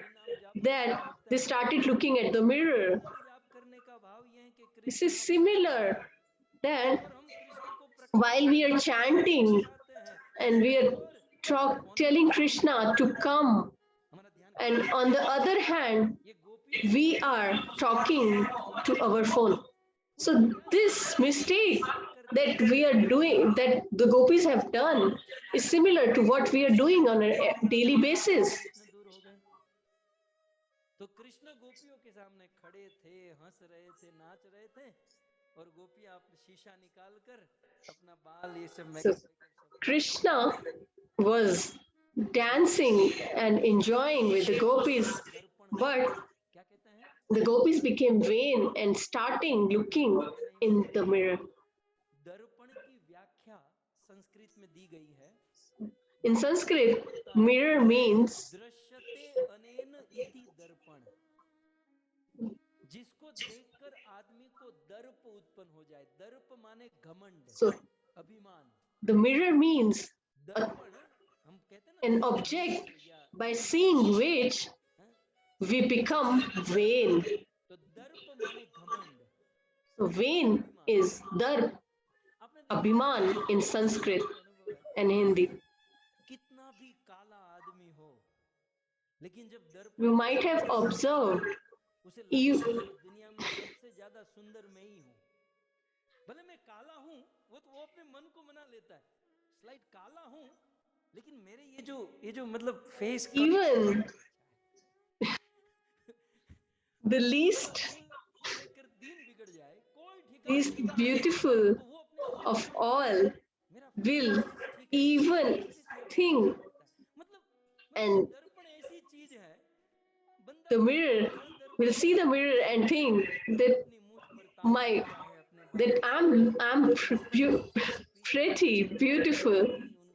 that they started looking at the mirror. जाप करने का भाव ये है कि This Krishna is similar that और हम कृष्ण को while we are chanting and we are telling Krishna to come, हमारा ध्यान and on the other hand, ये गोपियों we are talking to our phone. So this mistake that we are doing, that the gopis have done, is similar to what we are doing on a daily basis. Krishna दूर हो गए तो कृष्ण गोपियों के सामने खड़े थे, हंस रहे थे, नाच रहे थे, और गोपियां अपने शीशा निकालकर अपना बाल ये सब So Krishna was dancing and enjoying with the gopis, but क्या कहते हैं? the gopis became vain and starting looking in the mirror. दर्पण की व्याख्या संस्कृत में दी गई है, In Sanskrit, mirror means दृश्यते अनेन इति दर्पण, जिसको देखकर आदमी को दर्प उत्पन्न हो जाए। दर्प माने घमंड, so अभिमान। the mirror means दर्पण हम कहते हैं an ना, object by seeing which we become vain. तो दर्प माने घमंड। So vain is darp, आपने देखा abhiman in Sanskrit अनुभव है, and Hindi. कितना भी काला आदमी हो, लेकिन जब दर्पण You might have observed, उसे लगता you, है कि इस दुनिया में सबसे ज्यादा सुंदर मैं ही हूं। भले मैं काला हूं, वो अपने मन को मना लेता है, स्लाइड काला हूं, लेकिन मेरे ये जो मतलब फेस even the least लेकर दिन बिगड़ जाए, कोई ठिकाना least नहीं, beautiful तो वो अपने आप of all मेरा will फेस ठीक है, even think, मतलब and दर्पण ऐसी चीज है, बंदा the mirror will see the mirror and think that अपनी मुझ पर तान my देता है, अपने that I'm pretty, beautiful,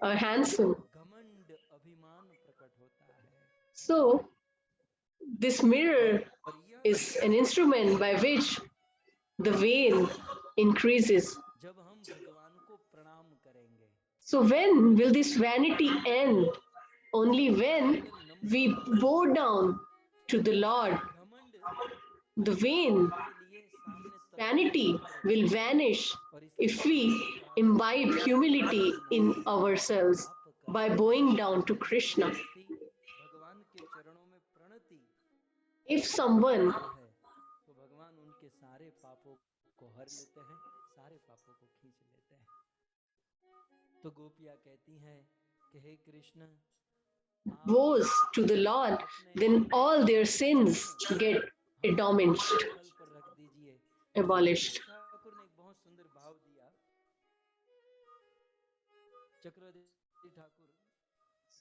or handsome. घमंड अभिमान प्रकट होता है। So this mirror और यह is an instrument by which the vain increases. जब हम भगवान को प्रणाम करेंगे, So when will this vanity end? Only when we bow down to the Lord. घमंड The vain के लिए सामने vanity will vanish if we imbibe humility in ourselves by bowing down to Krishna. भगवान के चरणों में प्रणति If someone है तो भगवान उनके सारे पापों को हर लेते हैं, सारे पापों को खींच लेते हैं। तो गोपियां कहती हैं कि हे Krishna, bows to the Lord, then all their sins get abolished. स्थल पर रख दीजिए। abolished. ठाकुर ने एक बहुत सुंदर भाव दिया, चक्रवर्ती ठाकुर,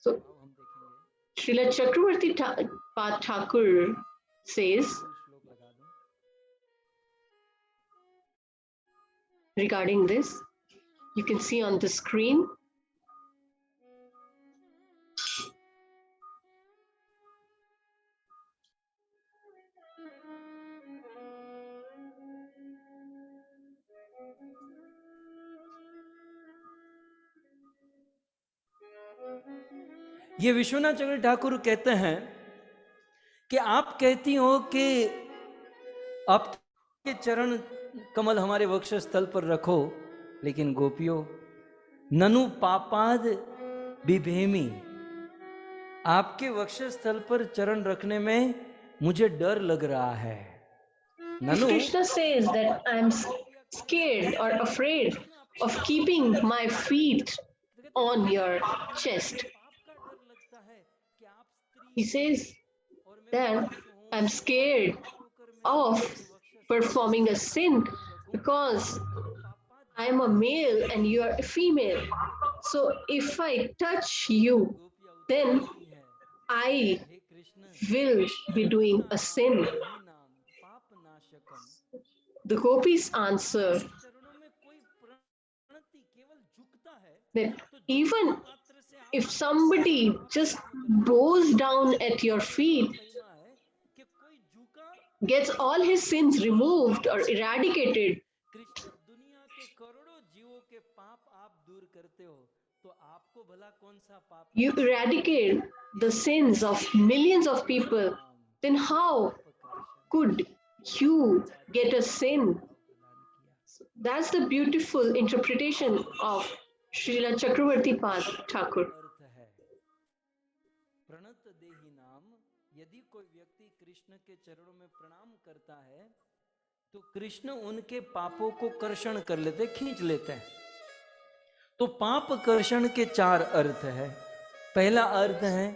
So भाव हम देखेंगे, Srila Chakravarti Thakur says, मूल श्लोक लगा दूं, regarding this. You can see on the screen. ये विश्वनाथ चक्र ठाकुर कहते हैं कि आप कहती हो कि आपके चरण कमल हमारे वक्षस्थल पर रखो, लेकिन गोपियों, ननु पापाद बिभेमी, आपके वक्षस्थल पर चरण रखने में मुझे डर लग रहा है। If ननु Krishna says that I'm scared or afraid of keeping my feet on your chest, he says that I'm scared of performing a sin because I'm a male and you are a female. So if I touch you, then I will be doing a sin. The gopis answer that even if somebody just bows down at your feet, gets all his sins removed or eradicated, Krishna दुनिया के करोड़ों जीवों के पाप आप दूर करते हो, तो आपको भला कौन सा पाप? you eradicate the sins of millions of people, then how could you get a sin? That's the beautiful interpretation of Srila Chakravarti Pad Thakur. अर्थ है प्रणत देहि नाम, यदि कोई व्यक्ति कृष्ण के चरणों में प्रणाम करता है तो कृष्ण उनके पापों को कर्षण कर लेते, खींच लेते हैं। तो पाप कर्षण के 4 अर्थ है। पहला अर्थ है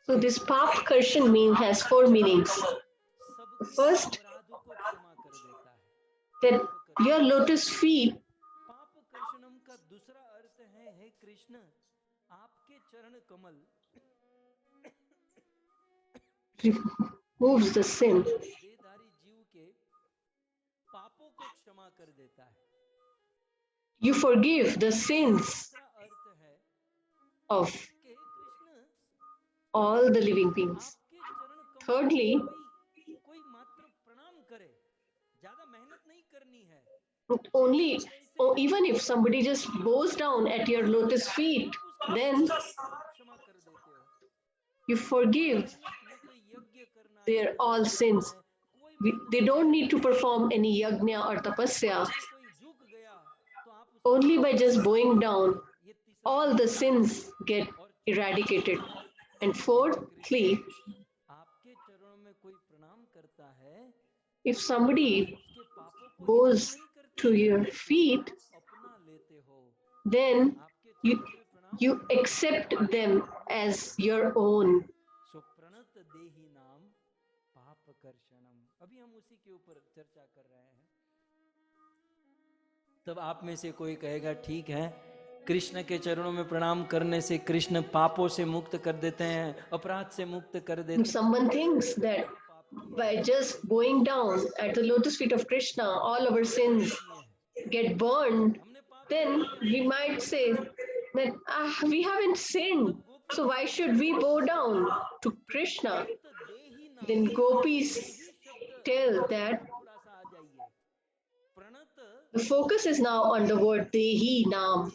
So this Pap Karshan has 4 meanings. The first, अपराधों को क्षमा कर देता है। that your lotus feet पाप कर्षणम का दूसरा अर्थ है, हे कृष्ण, आपके चरण कमल removes the sin. देहधारी जीव के पापों को क्षमा कर देता है। You forgive the sins दूसरा अर्थ है of कि हे Krishna, all the living beings. आपके चरण कमल Thirdly, कोई मात्र प्रणाम करे, ज्यादा मेहनत नहीं करनी है। only or even if somebody just bows down at your lotus feet, then क्षमा कर देते हो। you forgive न कोई यज्ञ करना है, their all sins. They don't need to perform any yajna or tapasya. कोई झुक गया तो आप उसको Only by just bowing down, ये तीसरा all the sins get eradicated. And fourthly, आपके चरणों में कोई प्रणाम करता है, if somebody उसके पापों को bows नहीं करते, to your feet, अपना लेते हो। then आपके you, चरणों में प्रणाम you accept them as your own. सो प्रणत देहि नाम पाप कर्षणम। अभी हम उसी के ऊपर चर्चा कर रहे हैं। तब आप में से कोई कहेगा, ठीक है, कृष्ण के चरणों में प्रणाम करने से कृष्ण पापों से मुक्त कर देते हैं, अपराध से मुक्त कर देते If someone thinks that by just bowing down at the lotus feet of Krishna, all our sins get burned, then we might say that we haven't sinned, so why should we bow down to Krishna? देहि नाम, Then gopis tell that थोड़ा सा आ जाइए। प्रणत the focus is now on the word Dehi Nam.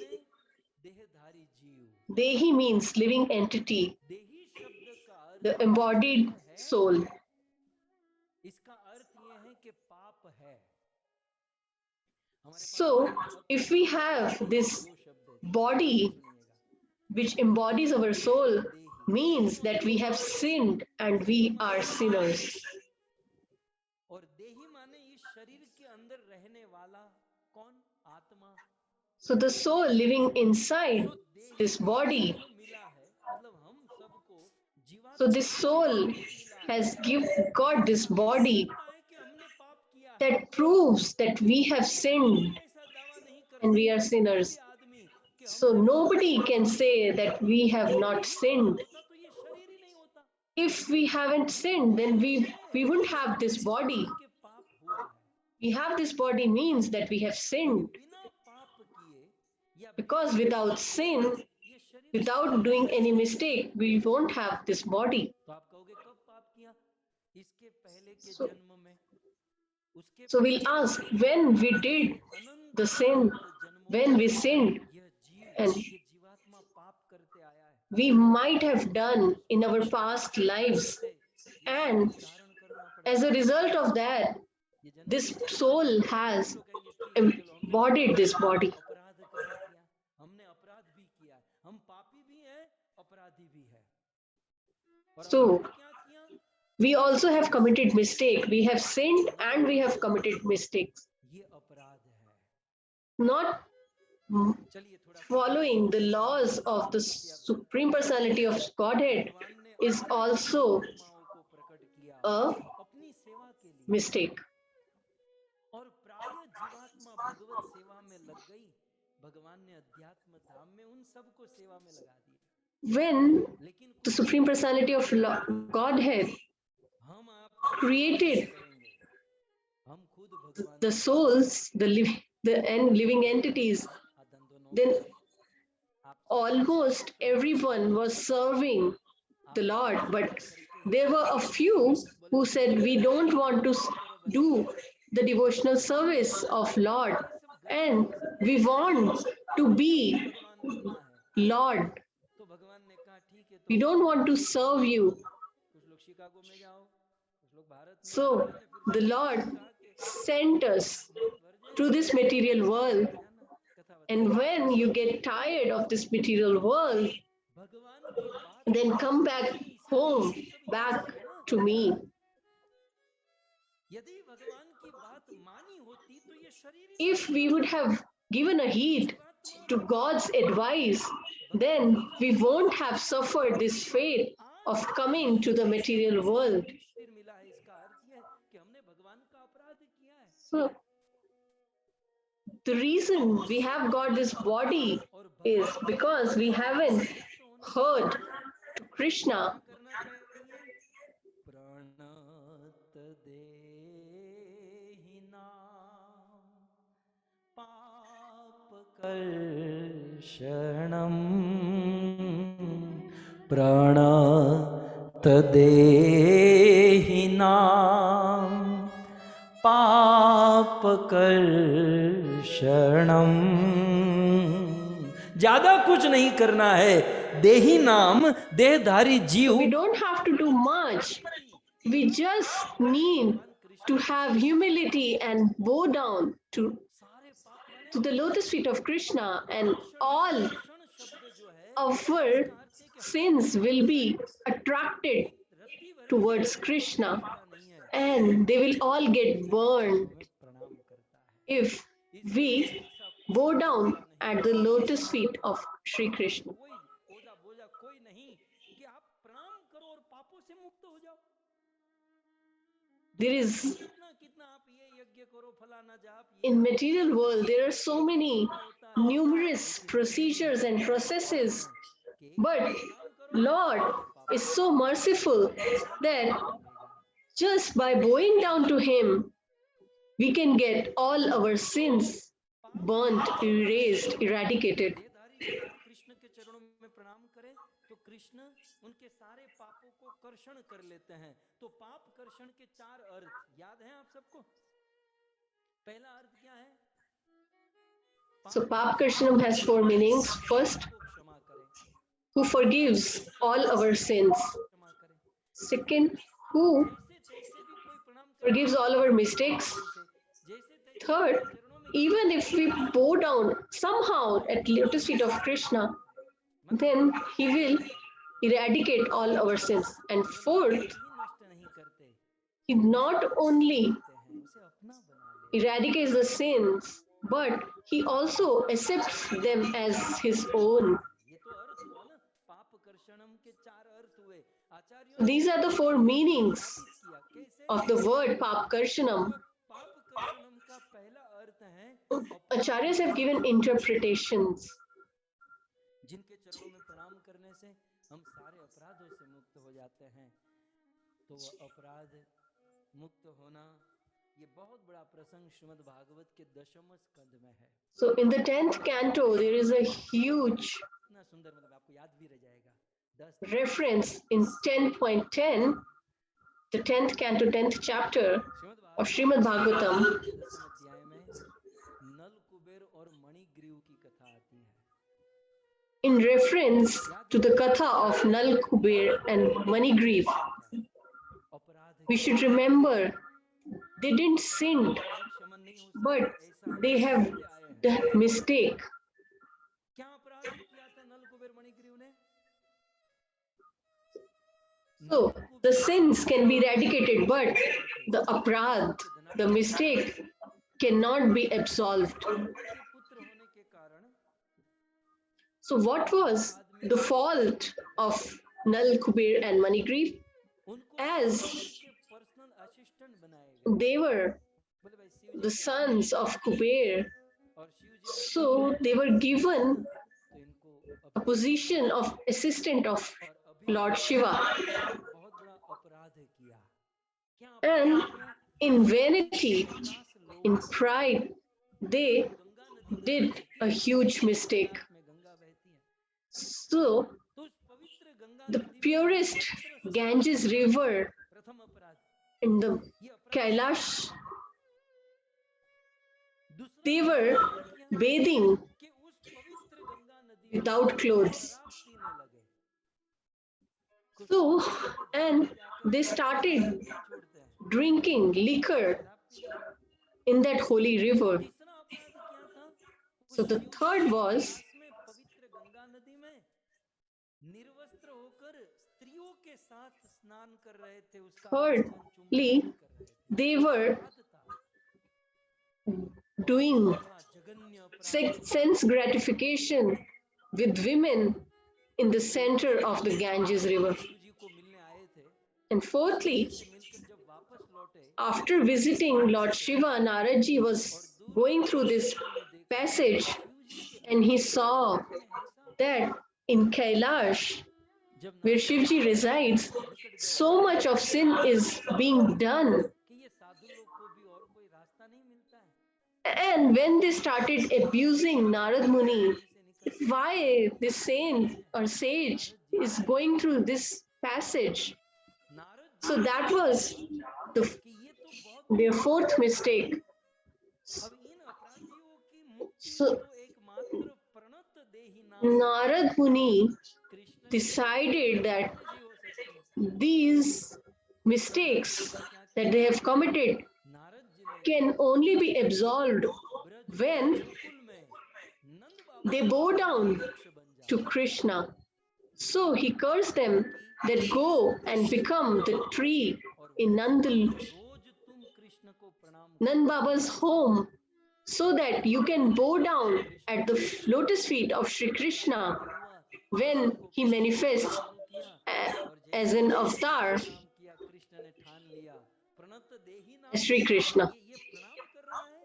देहधारी जीव, Dehi means living entity, देही शब्द का अर्थ the embodied soul. इसका अर्थ ये है कि पाप है। हमारे पास So, if we have this दो शब्द है, body सुनिएगा। which embodies our soul, means that we have sinned and we are sinners. और देही माने इस शरीर के अंदर रहने वाला कौन? आत्मा। So, the soul living inside this body, मिला है, मतलब हम सबको जीवात्मा so this soul has got this body है कि हमने पाप किया है। that proves that we have sinned ऐसा दावा नहीं कर and we are सकता sinners. कोई आदमी कि हम So, nobody can say that we have not sinned. होता तो ये शरीर ही नहीं होता। If we haven't sinned, then we wouldn't have this body. कि पाप हुआ है। We have this body means that we have sinned. बिना पाप किए या Because without sin, ये शरीर without doing any mistake, we won't have this body. तो आप कहोगे कब पाप किया? इसके पहले के So, जन्म में, उसके so we'll ask when we did the sin, when we sinned, यह जीव and ये जीवात्मा पाप करते आया है, we might have done in our past lives. And धारण करना पड़ेगा। as a result of that, ये जन्म this soul has तो कहेंगे ठीक है, चलो हमने embodied this body. अपराध कभी किया, हमने अपराध भी किया है, हम पापी भी हैं, अपराधी भी है। और So, अपराध क्या किया? we also have committed mistake. We have sinned and we have committed mistakes. ये अपराध है। Not चलिए थोड़ा following the laws of the Supreme Personality of Godhead is also आत्माओं को प्रकट किया a अपनी सेवा के लिए, mistake. और प्राय जीवात्मा भगवत सेवा में लग गई। भगवान ने अध्यात्म धाम में उन सबको सेवा में लगा दिया। When लेकिन the Supreme Personality of Godhead हम आप created करेंगे, हम खुद भगवान the souls, and living entities, then almost everyone was serving the Lord. But there were a few who said, we don't want to do the devotional service of Lord, and we want to be Lord. तो भगवान ने कहा ठीक है, We don't want to serve you. कुछ लोग Chicago में जाओ, कुछ लोग भारत में, So the Lord sent us to this material world. And when you get tired of this material world, भगवान की बात then come back home, back to me. यदि भगवान की बात मानी होती तो ये शरीर ही If we would have given a heed to God's advice, then we won't have suffered this fate of coming to the material world. फिर मिला है। इसका अर्थ यह है कि हमने भगवान का अपराध किया है। So, the reason we have got this body is because we haven't heard to Krishna. करना चाहिए प्रणत देहि नाम पाप कर्षणम प्रणत देहि नाम पाप कर्षणम। ज्यादा कुछ नहीं करना है, देही नाम देहधारी जीव। We don't have to do much. We just need to have humility and bow down to the lotus feet of Krishna, and all our sins will be attracted towards Krishna, and they will all get burned if we bow down at the lotus feet of Sri Krishna. कोई ओझा बोझा कोई नहीं कि आप प्रणाम करो और पापों से मुक्त हो जाओ। There is, कितना कितना आप ये यज्ञ करो, फलाना जाप, in material world, there are so many numerous procedures and processes, but Lord is so merciful that just by bowing down to Him, we can get all our sins burnt, erased, eradicated. देहधारी कृष्ण के चरणों में प्रणाम करें तो कृष्ण उनके सारे पापों को कर्षण कर लेते हैं। तो पाप कर्षण के चार अर्थ याद हैं आप सबको? पहला अर्थ क्या है? So Pap Karshanam has four meanings. First, क्षमा करें, who forgives all our sins. क्षमा करें। Second, who जैसे तैसे भी कोई प्रणाम करे, forgives all our mistakes. जैसे तैसे Third, even if we bow down somehow at lotus feet of Krishna, then He will eradicate all our sins. And fourth, ही नष्ट नहीं करते, He not only हैं उसे अपना बना ले। eradicates the sins, but He also accepts them as His own. ये तो अर्थ हुआ ना, पाप कर्षणम के चार अर्थ हुए। आचार्यों So these are the four meanings किया कैसे? of the word Pap Karshanam. पाप कर्षणम का पहला अर्थ है Acharyas have given interpretations. जिनके चरणों में प्रणाम करने से हम सारे अपराधों से मुक्त हो जाते हैं। तो वह अपराध मुक्त होना ये बहुत बड़ा प्रसंग श्रीमद् भागवत के 10वें स्कंद में है। So in the 10th canto, there is a huge इतना सुंदर, मतलब आपको याद भी रह जाएगा। 10 reference in 10.10, the 10th canto, 10th chapter of Srimad Bhagavatam. 10वें अध्याय में नल कुबेर और मणिग्रीव की कथा आती है। In reference to the katha of Nal Kuber and Manigriv, अपराध we should remember they didn't sin, क्षमन नहीं हो सकता, but ऐसा they have सत्य आया है। done mistake. क्या अपराध किया था नल कुबेर मणिग्रीव ने? So the sins can be eradicated, but the aprad, the mistake, cannot be absolved. के पुत्र होने के कारण So what was the fault of Nal Kuber and Manigriv? उनको As के पर्सनल असिस्टेंट बनाए गए। they were बोले भाई Shiv the ji sons of Kuber, और शिव जी so they were given तो इनको a position of assistant of और अभी Lord Shiva. बहुत बड़ा अपराध किया। क्या And अपराध किया? in vanity, 50 लोग in pride, they गंगा नदी did a huge mistake. में गंगा बहती है, So तो उस पवित्र गंगा the नदी में purest Ganges river प्रथम अपराध, in the ये अपराध। Kailash, दूसरा they were किया bathing कि उस पवित्र गंगा नदी में without clothes. शराब पीने लगे। So, and they started छोड़ते हैं, drinking liquor शराब पीने लगे। in that holy river. तीसरा अपराध क्या था? So the third was में पवित्र गंगा नदी में निर्वस्त्र होकर स्त्रियों के साथ स्नान कर रहे थे। उसका thirdly, they were doing जघन्य अपराध। sense gratification with women in the center of the Ganges river. Shiv जी को मिलने आए थे, And fourthly, मिलकर जब वापस लौटे after visiting Lord Shiva, Naradji was going through this passage and he saw that in Kailash, जब where Shivji resides, so much of sin is being done. कि ये साधु लोग को भी और कोई रास्ता नहीं मिलता है। And when they started abusing Narad Muni, why this saint or sage is going through this passage? Narad So that was the, कि ये तो बहुत, their fourth mistake. अब इन अपराधियों की मुक्ति So तो एकमात्र प्रणत देहि नाम Narad Muni Krishna decided that जी हो सकती है। these mistakes that they have committed Narad ji ने can only be absolved Braj when कुल में नंद बाबा they bow down वृक्ष बन जाए। to Krishna. So he cursed them that go and become the tree in रोज तुम कृष्ण को प्रणाम Nand Baba's home, so that you can bow down at the lotus feet of Sri Krishna when he manifests as an avatar, किया, कृष्ण ने ठान लिया प्रणत देहि नाम Sri Krishna. ये प्रणाम कर रहा है।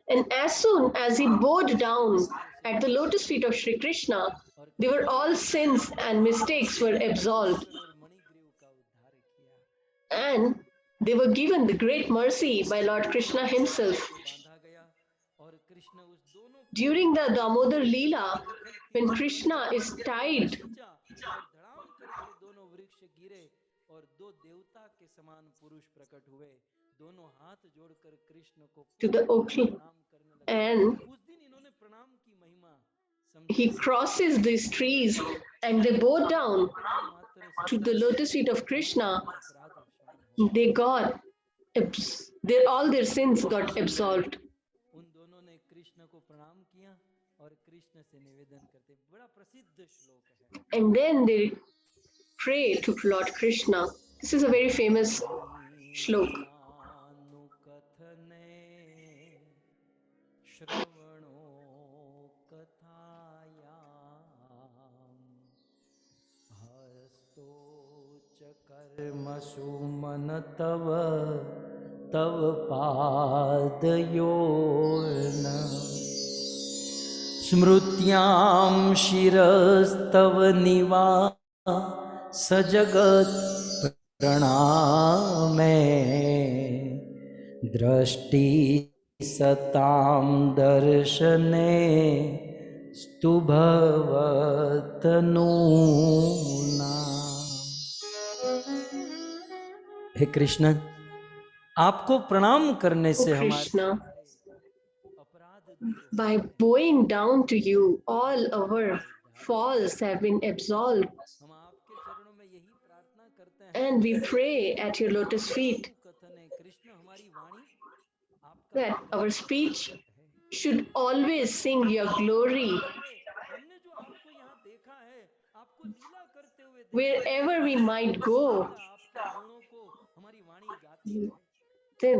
And as soon as he bowed down at the lotus feet of Sri Krishna, they were all sins and mistakes were absolved. और मणिग्रीव का उद्धार किया, And they were given the great mercy by Lord Krishna himself. बांधा गया और कृष्ण उस दोनों During the Damodar Leela, when Krishna is tied खींचा और धड़ाम करके दोनों वृक्ष गिरे और दो देवता के समान पुरुष प्रकट हुए, दोनों हाथ जोड़कर कृष्ण को to the oak tree, प्रणाम करने लगे। and उस दिन इन्होंने प्रणाम की महिमा he crosses these trees and they bow down to the lotus feet of Krishna. They got, all their sins got absolved. उन दोनों ने कृष्ण को प्रणाम किया और कृष्ण से निवेदन करते, बड़ा प्रसिद्ध श्लोक है। And then they pray to Lord Krishna. This is a very famous shlok. अनुकथने श्रवणो कथायां हस्तो च कर्मसु मन तव तव पादयोर्न स्मृत्यां शिरस्तव निवास जगत् प्रणामे दृष्टि सतां दर्शने स्तुभवतनूना। हे कृष्ण, आपको प्रणाम करने O से हमारे Krishna, अपराध दूर हो by bowing down to you, all our faults have been absolved, हम आपके चरणों में यही प्रार्थना करते हैं and we pray at your lotus feet कथन है कृष्ण हमारी वाणी आपका that our गुणगान speech करती रहे। should always sing your glory हमने जो आपको यहाँ देखा है, आपको लीला करते हुए देखा है, wherever we might go. आपके गुणों को हमारी वाणी गाती रहे। Then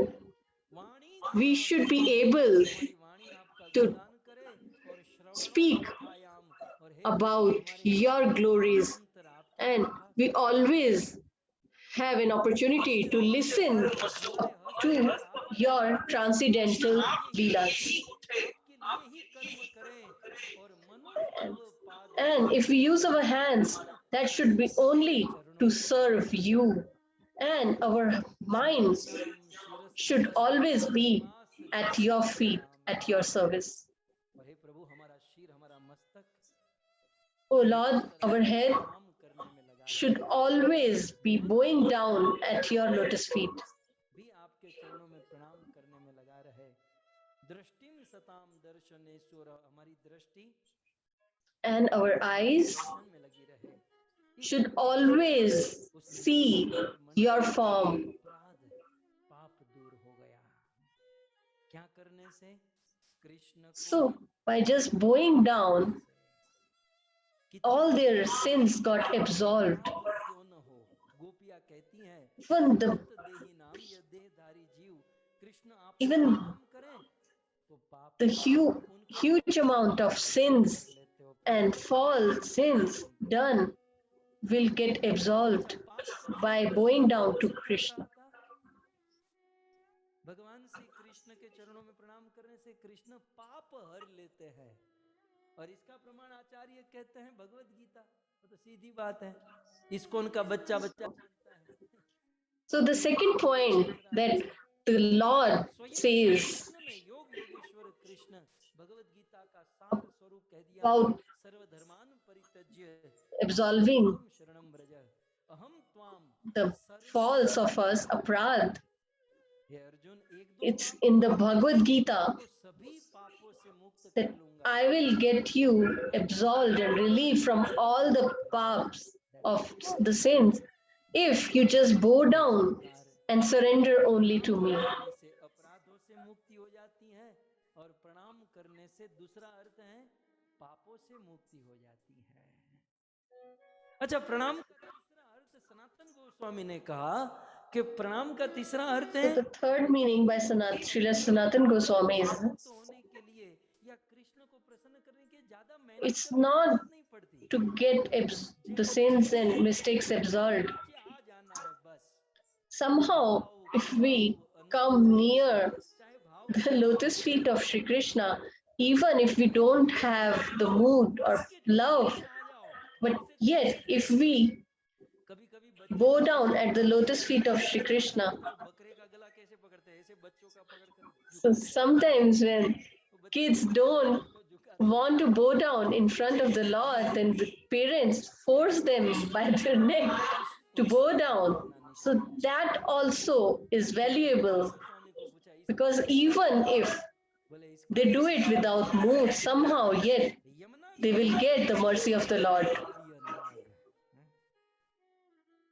वाणी we द्वारा should be able हमारी वाणी आपका to गुणगान करे और श्रवणों speak कथायाम और हे कृष्ण about हमारे your glories, अंतर आपकी and कथा we always have an opportunity to listen to your transcendental leelas. आपके लिए ही कर्म करें और मनुष्य तव पाद And if we use our hands, that should be only to serve you. And our minds should always be at your feet, at your service. और हे प्रभु हमारा शीर हमारा मस्तक O Lord, our head प्रणाम करने में लगा should always be bowing down at your lotus feet. भी आपके चरणों में प्रणाम करने में लगा रहे। दृष्टिम सताम दर्शनेश्वर हमारी दृष्टि And our eyes दर्शन में लगी रहे। should always see your form. अपराध पाप दूर हो गया। क्या करने से? कृष्ण को So, by just bowing down, all their sins got absolved. क्यों न हो? गोपियां कहती हैं Even देही नाम यह देहधारी जीव कृष्ण आप even प्रणाम करें तो पाप the huge amount of sins and false sins done will get absolved by bowing down to Krishna. भगवान श्री कृष्ण के चरणों में प्रणाम करने से कृष्ण पाप हर लेते हैं और इसका प्रमाण आचार्य कहते हैं भगवत गीता। तो सीधी बात है, इसको उनका बच्चा बच्चा मानता है। So the second point that the Lord says योग योगेश्वर कृष्ण भगवत गीता का सार स्वरूप कह दिया, about सर्वधर्मान परित्यज्य absolving शरणम ब्रज अहम त्वाम। the faults of us, aparad, हे अर्जुन एक दो it's in the Bhagavad Gita को सभी पापों से मुक्त that कर लूंगा। I will get you absolved and relieved from all the paps of the sins if you just bow down and surrender only to me. से अपराधों से मुक्ति हो जाती है और प्रणाम करने से दूसरा अर्थ है पापों से मुक्ति हो जाती है। अच्छा, प्रणाम का तीसरा अर्थ सनातन गोस्वामी ने कहा कि प्रणाम का तीसरा अर्थ है So the third meaning by Srila Sanatan Goswami is मुक्त होने के लिए या कृष्ण को प्रसन्न करने के ज्यादा मेहनत it's करने की not जरूरत नहीं पड़ती, to get the sins and mistakes absolved. नीचे आ जाना है बस। Somehow, if we come near the lotus feet of Sri Krishna, even if we don't have the mood or love, but yet if we कभी कभी बच्चे bow down at the lotus feet of Sri Krishna, बकरे का गला कैसे पकड़ते हैं, ऐसे बच्चों का पकड़ कर so sometimes when kids don't want to bow down in front of the Lord, then the parents force them by their neck to bow down. So that also is valuable because even if they do it without mood, somehow yet they will get the mercy of the Lord.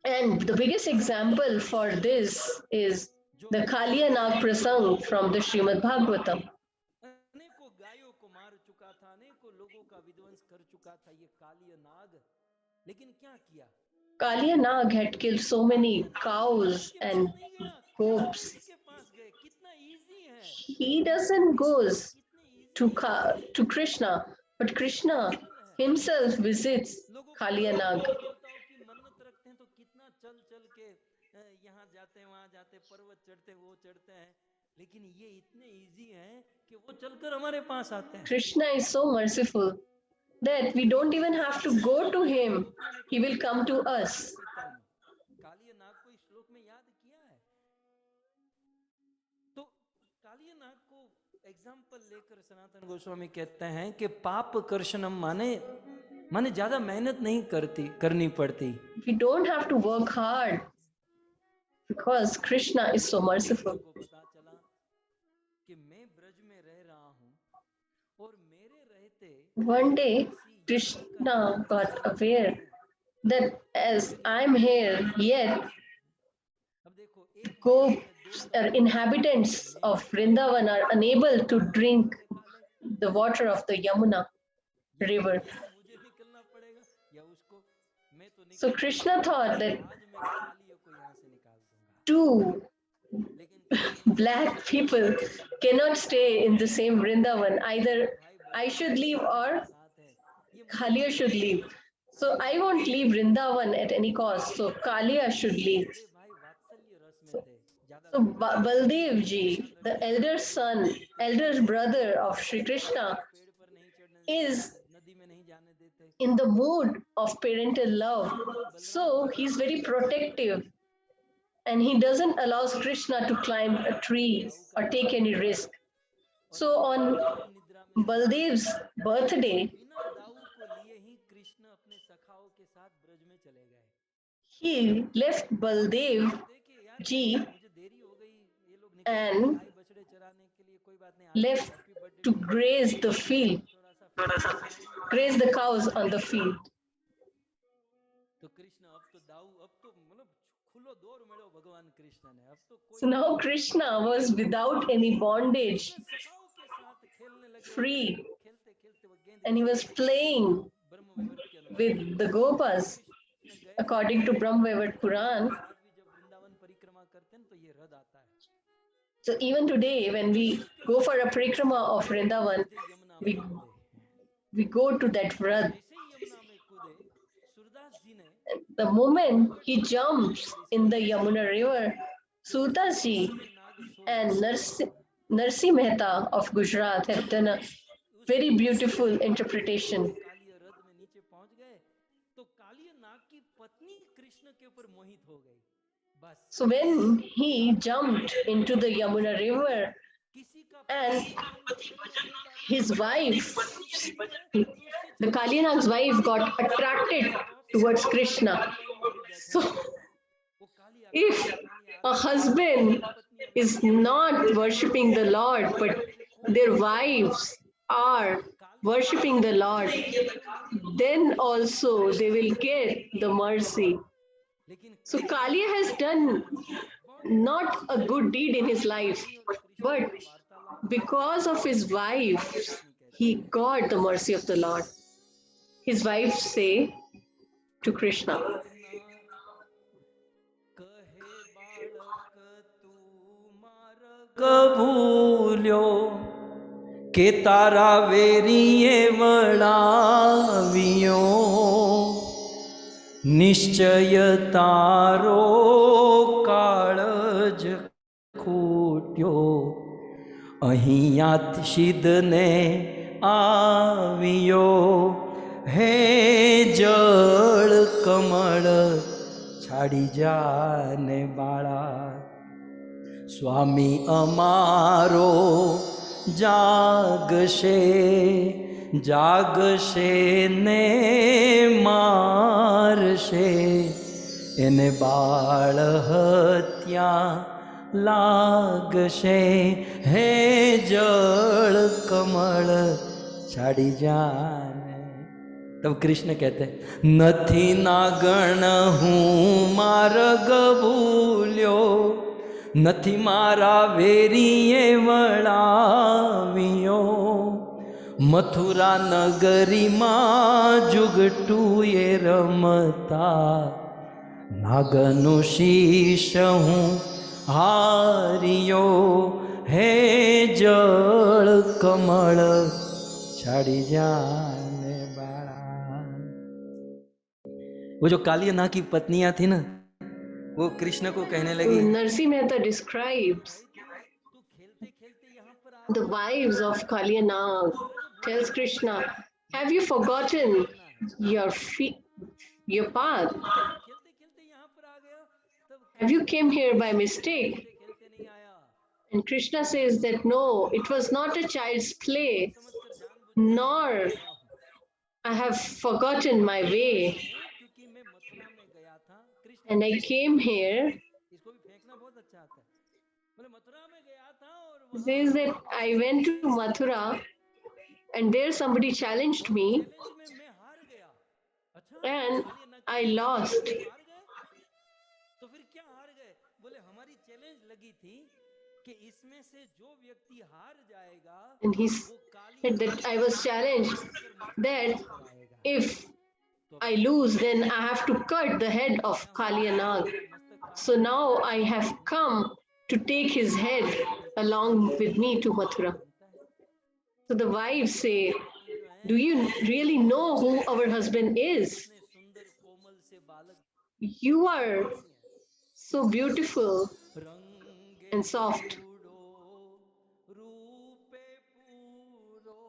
And the biggest example for this is the Kaliya Nag Prasang from the Srimad Bhagavatam. अनेकों गायों को मार चुका था, अनेकों लोगों का विध्वंस कर चुका था ये कालिया नाग, लेकिन क्या किया? Kaliya Nag had killed so many cows and goats. किसके पास गए? कितना इजी है। He doesn't goes to Krishna, but Krishna himself visits Kaliya Nag. देवताओं की मन्नत रखते हैं तो कितना चल चल के यहाँ जाते हैं वहां जाते, पर्वत चढ़ते वो चढ़ते हैं, लेकिन ये इतने इजी हैं कि वो चलकर हमारे पास आते हैं। Krishna is so merciful that we don't even have to go to him. He will come to us. Kaliya नाग को इस श्लोक में याद किया है। तो एग्जाम्पल लेकर सनातन गोस्वामी कहते हैं कि पाप कर्षणम माने माने ज्यादा मेहनत नहीं करनी पड़ती। We don't have to work hard because Krishna is so merciful. को पता चला कि मैं ब्रज में रह रहा हूँ और मेरे रहते One day, Krishna got aware that as I'm here, yet अब देखो एक gopis or inhabitants of Vrindavan are unable to drink the water of the Yamuna river. मुझे निकलना पड़ेगा या उसको, मैं तो So Krishna thought that आज मैं कालिया को यहाँ से निकाल दूंगा। two लेकिन black people cannot stay in the same Vrindavan. Either I should leave or साथ है ये Kalia should leave. So I won't leave Vrindavan at any cost. So Kalia should leave. बड़े भाई वात्सल्य रस में थे ज्यादा So Baldev ji, the elder son, elder brother of Sri Krishna, पेड़ पर नहीं चढ़ने is नदी में नहीं जाने देते। in the mood of parental love. So he's very protective and he doesn't allow Krishna to climb a tree or take any risk. So on Baldev's birthday, बिना दाऊ को लिए ही कृष्ण अपने सखाओं के साथ ब्रज में चले गए। he left Baldev देखिए यार ji मुझे देरी हो गई, ये लोग निकल and गाय बछड़े चराने के लिए, कोई बात नहीं, left to graze the field, थोड़ा सा graze the cows on the field. तो कृष्ण अब तो दाऊ, अब तो मतलब खुलो दौर मिलो भगवान कृष्ण ने, अब तो कोई So now Krishna was without any bondage, सखाओं के साथ खेलने लगे। free, खेलते खेलते वो गेंद and he was playing ब्रह्म वैवर्त के अनुसार with the Gopas. कृष्ण गए। According to Brahmavaivat Puran, आज भी जब वृंदावन परिक्रमा करते हैं तो ये रथ आता है। so even today when we go for a parikrama of Vrindavan, Yamuna we, में कूदे। we go to that Vrat. जैसे ही यमुना में कूदे, सूरदास जी ने The moment he jumps in the Yamuna river, Surdas ji and Narsi Mehta of Gujarat have done a very beautiful interpretation. Kaliya रथ में नीचे पहुंच गए तो कालिया नाग की पत्नी कृष्ण के ऊपर मोहित हो गई। बस So when he jumped into the Yamuna river किसी का and his wife, the Kalyanag's wife got attracted towards Krishna. So वो Kaliya if a husband is not worshipping the Lord, but their wives are worshipping the Lord, then also they will get the mercy. लेकिन So Kalia has done not a good deed in his life, but because of his wife, he got the mercy of the Lord. His wife say to Krishna, કભૂલ્યો કે તારા વેરીએ વળાવ્યો, નિશ્ચય તારો કાળજ ખૂટ્યો, અહીંયા સિદ્ધને આવ્યો, હે જળ કમળ છાડી જાને બાળા, સ્વામી અમારો જાગશે જાગશે ને મારશે, એને બાળ હત્યા लागशे, हे जल कमल छाड़ी जाने। तब कृष्ण कहते नथी नागण हूँ मार्ग भूल्यो, नथी मारा वेरीए वळाव्यो, मथुरा नगरी मां जुगटुए रमता, नागनु शीश हूँ हारियो, हे जल कमल छाड़ी जाने बाळा। वो जो कालिया नाग की पत्नियां थी ना, वो कृष्ण को कहने लगी, Narsi Mehta describes the wives of Kalyanag, tells Krishna, have you forgotten your your path? Have you came here by mistake? And Krishna says that no, it was not a child's play, nor I have forgotten my way. क्योंकि मैं मथुरा में गया था Krishna And I came here. इसको भी फेंकना बहुत अच्छा आता है बोले मथुरा में गया था और He वहां says that I went to Mathura and there somebody challenged me challenge में मैं हार गया अच्छा and बोलिए ना I lost. हार गए तो फिर क्या हार गए बोले हमारी चैलेंज लगी थी कि इसमें से जो व्यक्ति हार जाएगा And he वो काली said that I was challenged that कराएगा if I lose, then I have to cut the head of Kaliyanag. So now I have come to take his head along with me to Mathura. So the wives say, do you really know who our husband is? इतने सुंदर कोमल से बालक You are so beautiful range and soft. पूरो रूपे पूरो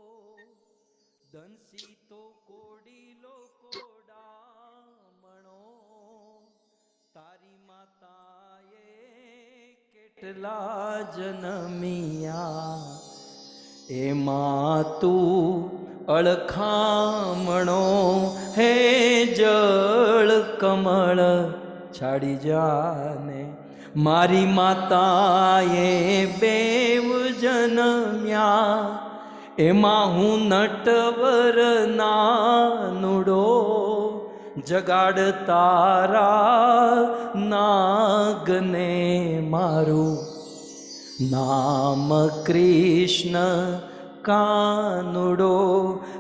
दंसी तो कोडीलो कोडामणो तारी माताए કેટલા જનમિયા એમાં તું અળખામણો હે જળ કમળ છાડી જાને મારી માતાએ બેવ જનમ્યા એમાં હું નટવર નાનુડો જગાડ તારા નાગને મારું નામ કૃષ્ણ કાનુડો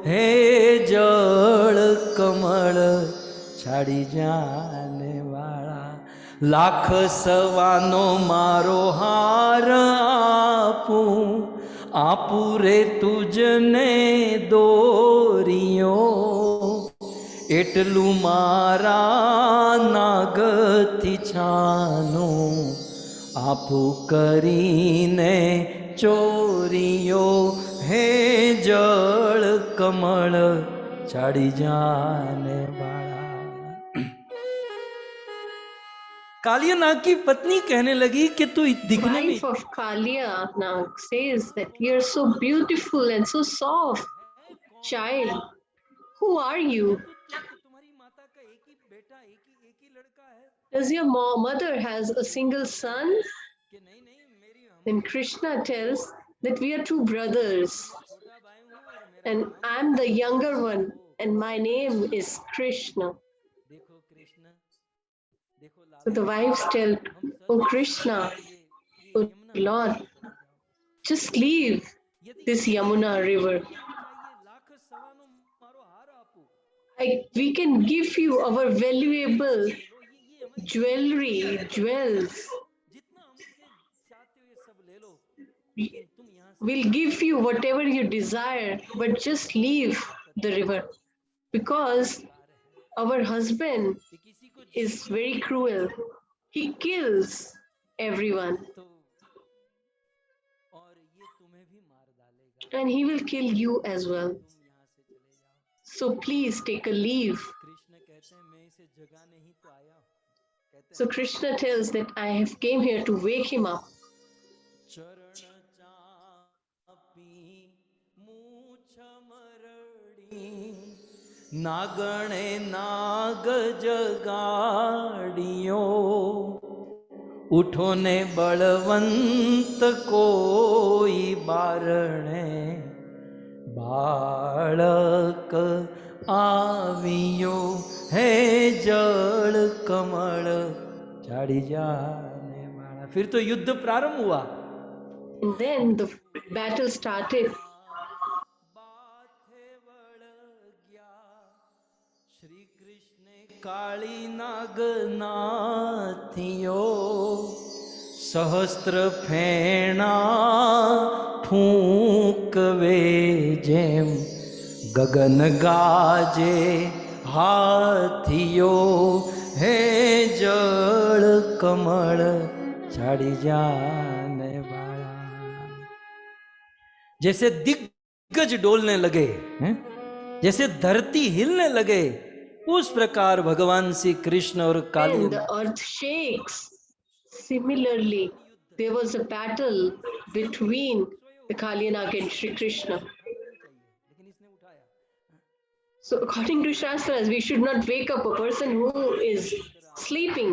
હે જળ કમળ છાડી જાને વાળા લાખ સવાનો મારો હાર આપું રે તુજને દોરિયો એટલું મારા નાગથી છાનું આપું કરીને ચોરીઓ હે જળ કમળ છાડી જાને વાળા कालियानाग की पत्नी कहने लगी कि तू दिखने में Wife of Kaliyanag says that you're so beautiful and so soft. Child, who are you? तुम्हारी माता का एक ही बेटा एक ही लड़का है Does your mother has a single son? कि नहीं नहीं मेरी हम Then Krishna tells that we are two brothers छोटा भाई हूँ और मेरा and I'm the younger one and my name is Krishna. देखो कृष्ण देखो So the wives tell, oh Krishna, oh Lord, just leave this Yamuna river. Lakh सवानो मारो हार आपू We can give you our valuable jewelry, jewels. जितना हमसे चाहते हो ये सब ले लो तुम यहाँ से We'll give you whatever you desire, but just leave the river because our husband कि किसी को is very cruel. He kills everyone तो और ये तुम्हें भी मार डालेगा and he will kill you as well. तुम यहाँ से चले जाओ So please take a leave. Krishna कहते हैं मैं इसे जगाने ही तो आया हूँ कहते So Krishna tells that I have came here to wake him up. चरण चापी मूछ मरड़ी नागणे नाग जगाड़ियो उठो ने बलवंत कोई बारणे बालक आवियो है जल कमल झाड़ी जाने वाला फिर तो युद्ध प्रारंभ हुआ And then the battle started. Shri Krishna काली नाग नाथियो सहस्त्र फेणा फूंकवे जेम गगन गाजे हाथियो हे जल कमल छाड़ी जाने वाला जैसे दिग्गज डोलने लगे हैं जैसे धरती हिलने लगे उस प्रकार भगवान श्री कृष्ण और काली And the earth shakes. Similarly, there was a battle between the Kalyanag and Sri Krishna. उठाना नहीं चाहिए, लेकिन इसने उठाया। So, according to Shastras, we should not wake up a person who is sleeping.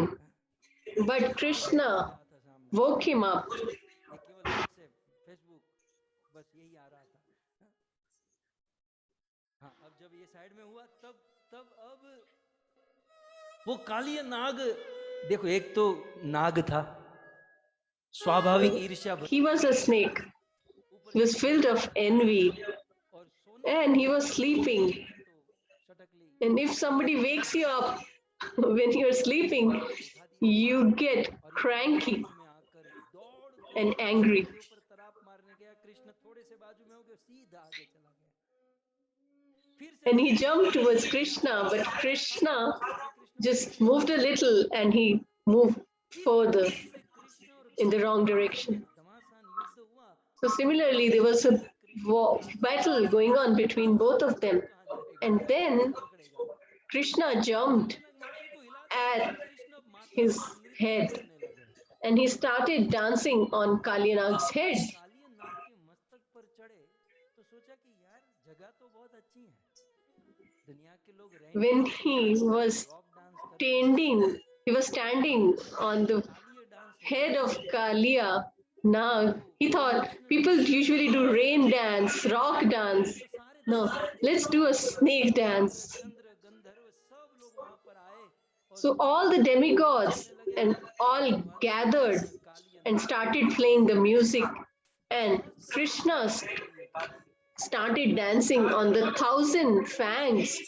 But Krishna था सामने, woke him up. ये केवल व्हाट्सएप, फेसबुक, बस यही आ रहा था। हाँ, अब जब ये साइड में हुआ, तब अब वो काली नाग, देखो एक तो नाग था, स्वाभाविक ईर्ष्या He was a snake. He was filled of envy और सोने and he was sleeping. तो सटकली And if somebody wakes you up when you're sleeping, you get cranky में आकर दौड़ and angry. के ऊपर तराप मारने गया। कृष्ण थोड़े से बाजू में हो गए, सीधा आगे चला गया। फिर से And he jumped towards Krishna, but Krishna just moved a little and he moved further in the wrong direction. घमासान युद्ध हुआ। So similarly, there was a battle going on between both of them. And then Krishna jumped at his head and he started dancing on Kalyanag's head. काली नाग के मस्तक पर चढ़े तो सोचा कि यार जगह तो बहुत अच्छी है, दुनिया के लोग रहेंगे, When he was standing on the head of Kaliya Nag, he thought people usually do rain dance, rock dance. No, let's do a snake dance. चंद्र गंधर्व सब लोग वहां पर आए। So all the demigods and all gathered and started playing the music, and Krishna started dancing on the 1,000 fangs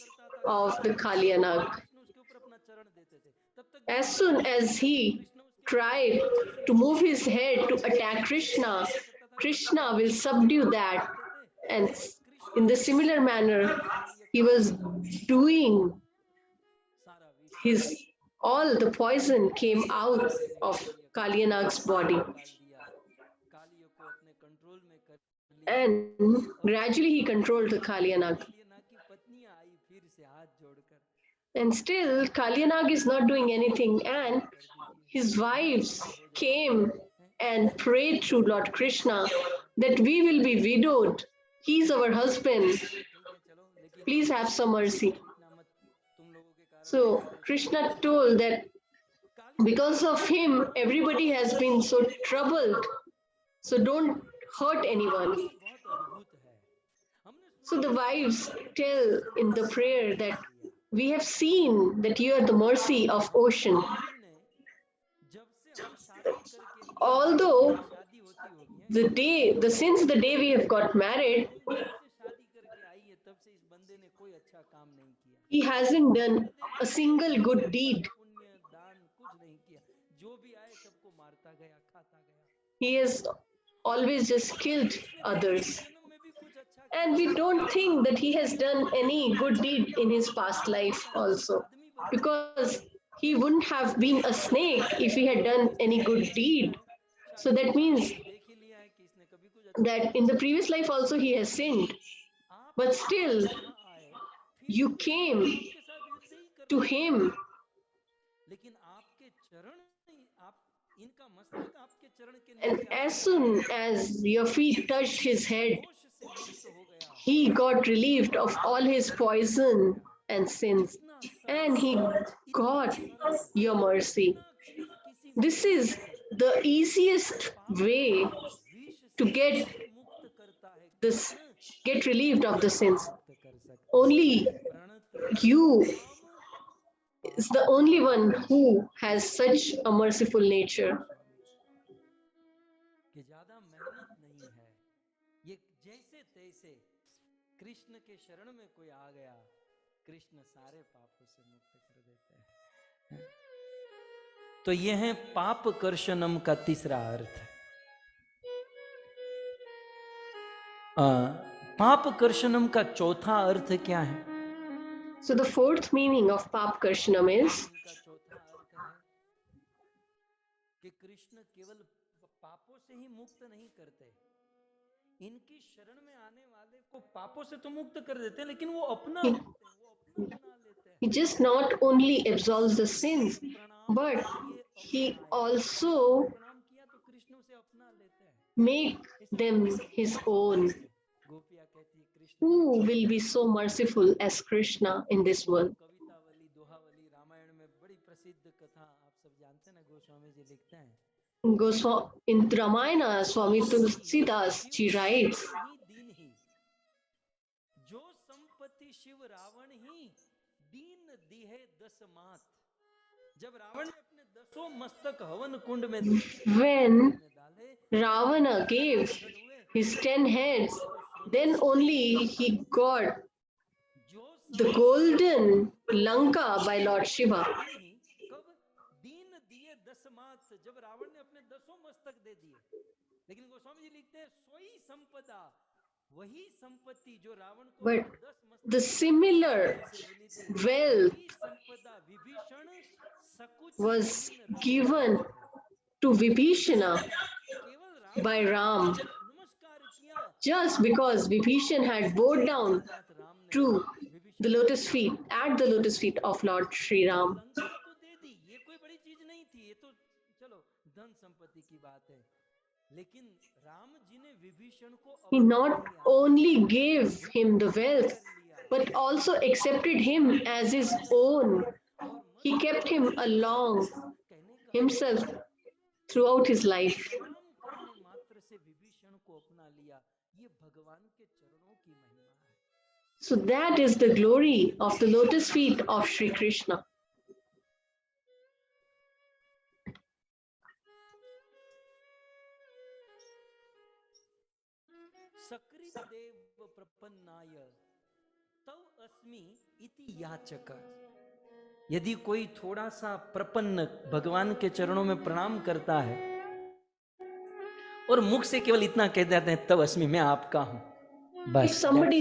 of the Kalyanag. उसके ऊपर अपना चरण देते थे। तब तक As soon as he tried to move his head to attack Krishna, Krishna will subdue that. And in the similar manner, he was doing सारा विष all the poison came out of Kalyanag's body. डाल दिया, कालियों को अपने control में कर लिया। And gradually he controlled the Kalyanag. Kaliya नाग की पत्नियां आई फिर से हाथ जोड़कर, And still, Kalyanag is not doing anything. And his wives came and prayed to Lord Krishna that we will be widowed. He's our husband. चलो लेकिन Please have some mercy. इतना मत, तुम लोगों के कारण So Krishna told that because of him, everybody has been so troubled. So don't hurt anyone. बहुत अद्भुत है। हमने So the wives tell in the prayer that we have seen that you are the mercy of ocean. जब से हम शादी करके Although शादी होती होगी है, since the day we have got married, जब से शादी करके आई है तब से इस बंदे ने कोई अच्छा काम नहीं किया, he hasn't done a single good deed. पुण्य दान कुछ नहीं किया, जो भी आए सबको मारता गया, खाता गया। He has always just killed others. जन्म में भी कुछ अच्छा And we don't think that he has done any good deed in his past life also. Because he wouldn't have been a snake if he had done any good deed. So that means देख ही लिया है कि इसने कभी कुछ अच्छा that in the previous life also he has sinned. But still, ना आए, फिर you came उसके साथ युद्ध ही कर, to him. लेकिन आपके चरण नहीं, आप इनका मस्तक आपके चरण के And नीचे as soon as your feet touched his head, दोष से मुक्त हो गया। he got relieved of all his poison and sins. And he got your mercy. This is the easiest way to get this, get relieved of the sins. Only you is the only one who has such a merciful nature. कि ज्यादा मेहनत नहीं है, ये जैसे तैसे कृष्ण के शरण में कोई आ गया, कृष्ण सारे पापों से मुक्त कर देते हैं। तो ये है पाप कर्षणम का तीसरा अर्थ। पाप कर्षणम का चौथा अर्थ क्या है? So the fourth meaning of Pap Karshanam is इनका चौथा अर्थ है कि कृष्ण केवल पापों से ही मुक्त नहीं करते, इनकी शरण में आने वाले को पापों से तो मुक्त कर देते हैं, लेकिन वो अपना लेते हैं, वो अपना बना लेते हैं। he just not only absolves the sins, but he also प्रणाम किया तो कृष्ण उसे make them his own. गोपियां कहती है Krishna Who will be so merciful as Krishna in this world? Kavitavali Dohavali Ramayan में बड़ी प्रसिद्ध कथा आप सब जानते हैं ना, गोस्वामी जी लिखते हैं In Ramayana, Swami Tulsidas ji writes, ही दीन ही जो संपत्ति शिव रावण ही दीन दिहे दस मात। जब रावण ने अपने दसों मस्तक हवन कुंड में when डाले Ravana gave his 10 heads, then only he got जो the golden Lanka by Lord Shiva. कब दीन दिए दस मात, जब रावण ने अपने दसों मस्तक दे दिए। लेकिन गोस्वामी जी लिखते हैं सोई संपदा वही संपत्ति जो रावण को But दस मस्तक the similar wealth वही संपदा Vibhishan सकुच was Deen given to Vibhishana केवल राम by Ram, नमस्कार किया just because Vibhishan had bowed down नाथ राम ने to Vibhishan the lotus feet, at the lotus feet of Lord Sri Ram. Lanka तो दे दी, ये कोई बड़ी चीज नहीं थी, ये तो चलो धन संपत्ति की बात है। लेकिन राम जी ने विभीषण को He not only gave him the wealth, but also accepted him as his own. He kept him along himself throughout his life. प्रणाम करने मात्र से विभीषण को अपना लिया, ये भगवान के चरणों की महिमा है। So that is the glory of the lotus feet of Sri Krishna. सकृत देव प्रपन्नाय तव अस्मि इति याचक। यदि कोई थोड़ा सा प्रपन्न भगवान के चरणों में प्रणाम करता है और मुख से केवल इतना कह देते हैं तव अस्मि, मैं आपका हूं, If बस somebody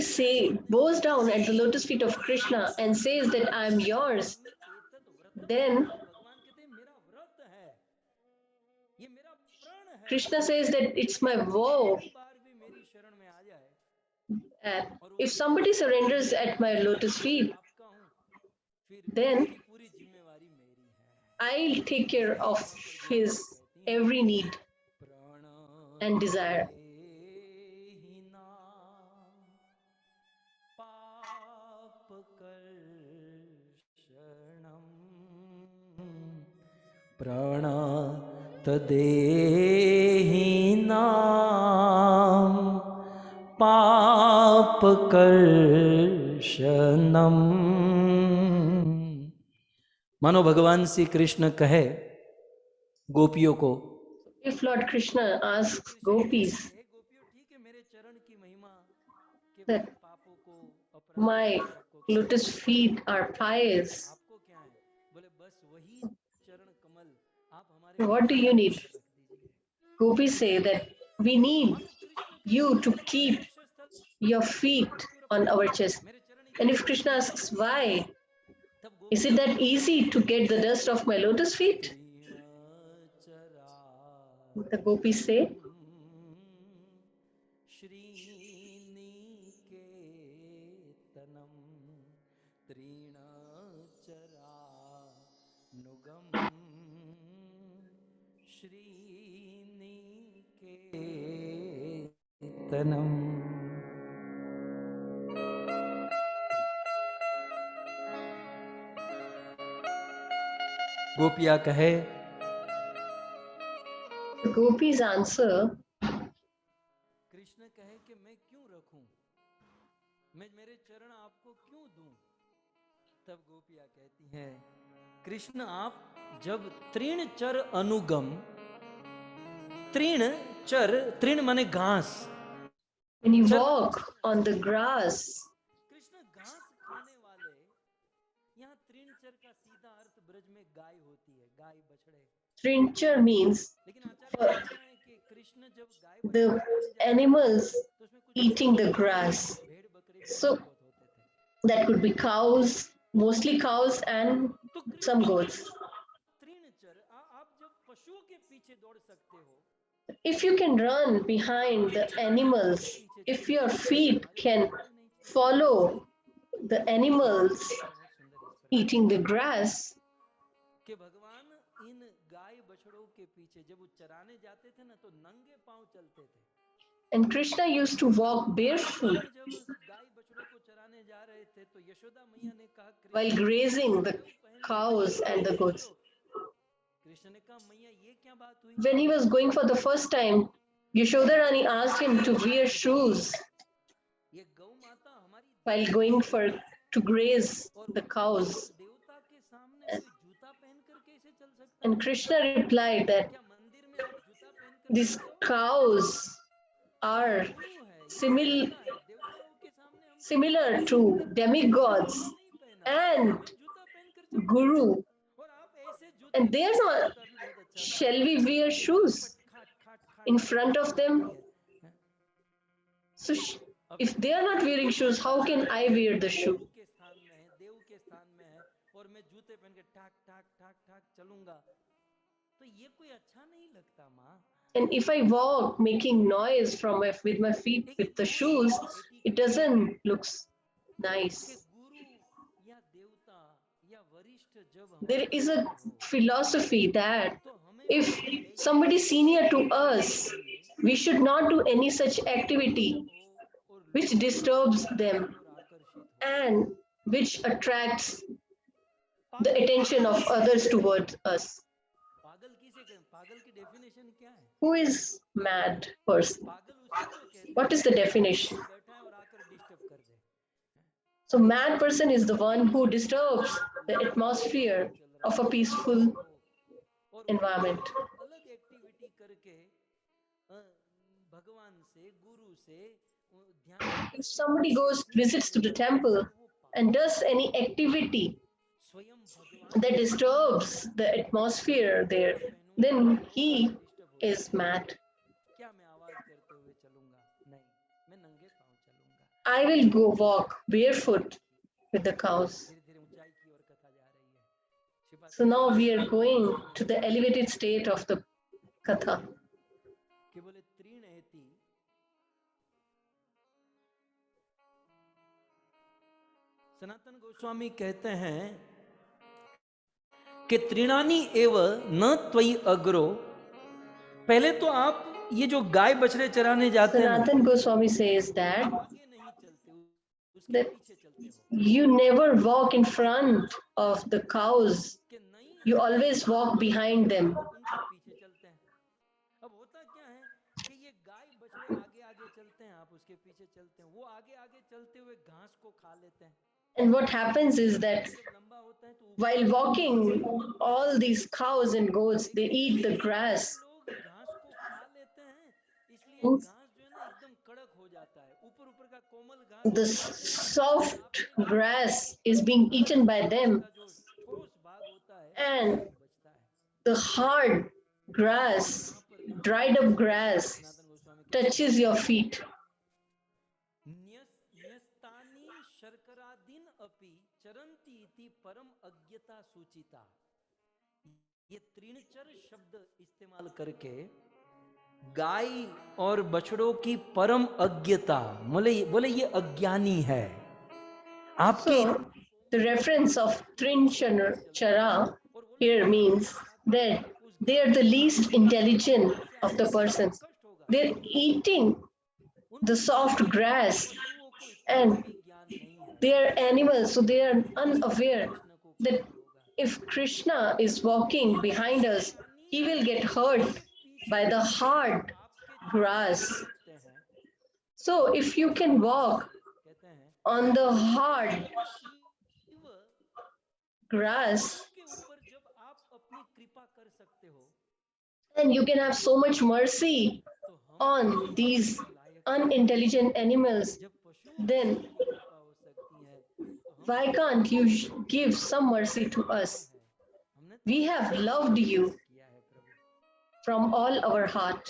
bows down at the lotus feet of Krishna and says that I am yours, then भगवान कहते हैं मेरा व्रत है, ये मेरा प्रण है, Krishna says that it's my vow. एक बार भी मेरी शरण में आ जाए If somebody surrenders at my lotus feet, आपका हूं, फिर then उसकी पूरी जिम्मेवारी मेरी है। I'll take care of his every need and desire. प्राण तदेहि नाम पाप कर्षणम। मानो भगवान श्री कृष्ण कहे गोपियों को, If Lord Krishna asks gopis हे गोपियों ठीक है मेरे चरण की महिमा के that पापों को अपराध my lotus feet are pious, आपको क्या है, बोले बस वही चरण कमल आप हमारे what do you need? रख दीजिए। Gopis say that we need you to keep your feet on our chest. मेरे चरण And if Krishna asks why, तब is it that easy to get the dust of my lotus feet? The gopis say, श्रीनिकेतनम तृणचरानुगम श्रीनिकेतनम। गोपिया कहे, the gopis answer, Krishna कहे कि मैं क्यों रखूं, मैं मेरे चरण आपको क्यों दूं। तब गोपिया कहती हैं कृष्ण आप जब तृण चर अनुगम, तृण चर, तृण माने घास, when you walk on the grass, Krishna घास खाने वाले, यहाँ तृण चर का सीधा अर्थ ब्रज में गाय होती है, गाय बछड़े। trinchar means लेकिन आचार्य कहते हैं कि कृष्ण जब गाय the animals तो उसमें कुछ eating the grass. भेड़ बकरे भी So बहुत होते थे। that could be cows, mostly cows and तो some goats. तृणचर आप जब पशुओं के पीछे दौड़ सकते हो, If you can run behind the animals, if your feet can follow the animals eating the grass, कि भगवान इन गाय बछड़ों के पीछे पीछे जब वो चराने जाते थे ना तो नंगे पांव चलते थे। And Krishna used to walk barefoot जब गाय बछड़ों को चराने जा रहे थे तो यशोदा मैया ने कहा while कृष्ण grazing the जनेऊ पहन लो, cows and the जनेऊ goats. लो। कृष्ण ने कहा मैया ये क्या बात हुई? When he was going for the first time, Yashoda Rani asked him to wear shoes ये गौ माता हमारी while going to graze और the cows. देवता के सामने कोई जूता पहन कर कैसे चल सकता And है? Krishna replied that क्या मंदिर में आप जूता पहन कर these चलते हो? cows are गुरु है, ये simil- देवता है, देवताओं के सामने हम similar to demigods नहीं पहना, and हमें जूता पहन कर चलते हैं। Guru, और आप ऐसे जूते and they are not. जूता भी बहुत अच्छा था। Shall we wear shoes खाट खाट खाट in खाट front of them? है। So, if they are not wearing shoes, how can I wear the shoe? गुरु के स्थान में है, देव के स्थान में है और मैं जूते पहन के ठाक ठाक ठाक ठाक चलूंगा तो ये कोई अच्छा नहीं लगता माँ। And if I walk making noise with my feet with the shoes, it doesn't look कि nice. गुरु या देवता या वरिष्ठ जब There हमारे is a साथ हो philosophy that तो हमें if ऐसी somebody senior to us, we should not do any such activity हो और which disturbs them और आकर्षित हो। and which attracts the attention of others towards us. पागल किसे कहते हैं? पागल की डेफिनेशन क्या है? Who is mad person? पागल उसी को कहते हैं What is the definition? बैठा है और आकर डिस्टर्ब कर दे। So mad person is the one who disturbs the atmosphere of a peaceful और environment. अलग एक्टिविटी करके भगवान से गुरु से ध्यान If somebody visits to the temple and does any activity स्वयं भगवान that disturbs the atmosphere there, then he is mad. क्या मैं आवाज करते हुए चलूंगा? नहीं, मैं नंगे पांव चलूंगा। I will go walk barefoot with the cows. धीरे-धीरे ऊंचाई की ओर कथा जा रही है। Shiva So now we are going to the elevated state of the katha. कि बोले त्रीण एति सनातन गोस्वामी कहते हैं कि त्रिणानी एव न त्वयि अग्रो। पहले तो आप ये जो गाय बछड़े चराने जाते हैं ना, Sanatan Goswami says that आगे नहीं चलते, उसके that पीछे चलते हो you never walk in front of the cows, कि नहीं, you always walk behind them. उनके पीछे चलते हैं। अब होता क्या है कि ये गाय बछड़े आगे आगे चलते हैं, आप उसके पीछे चलते हैं, वो आगे आगे चलते हुए घास को खा लेते हैं। And what happens is that जब लंबा होता है तो ऊपर while walking, all these cows and goats, they eat the grass. लोग घास को खा लेते हैं, इसलिए Oof. घास जो है ना एकदम कड़क हो जाता है। ऊपर ऊपर का कोमल घास The soft grass is being eaten by them, का जो ठोस भाग होता है and बचता है। the hard grass, dried up grass, Sanatan Goswami के touches your feet. न्यस्तानि शर्करादीन अपि चरन्ति इति परम अज्ञता सूचिता। ये त्रिणचर शब्द इस्तेमाल करके गाय और बछड़ों की परम अज्ञता, बोले ये अज्ञानी है आपकी। So, the reference of Trinchara here means that they are the least intelligent of the persons. They're eating the soft grass and they are animals, so they are unaware that if Krishna is walking behind us, he will get hurt by the hard grass. So if you can walk on the hard grass, and you can have so much mercy on these unintelligent animals, then why can't you give some mercy to us? We have loved you from all our heart.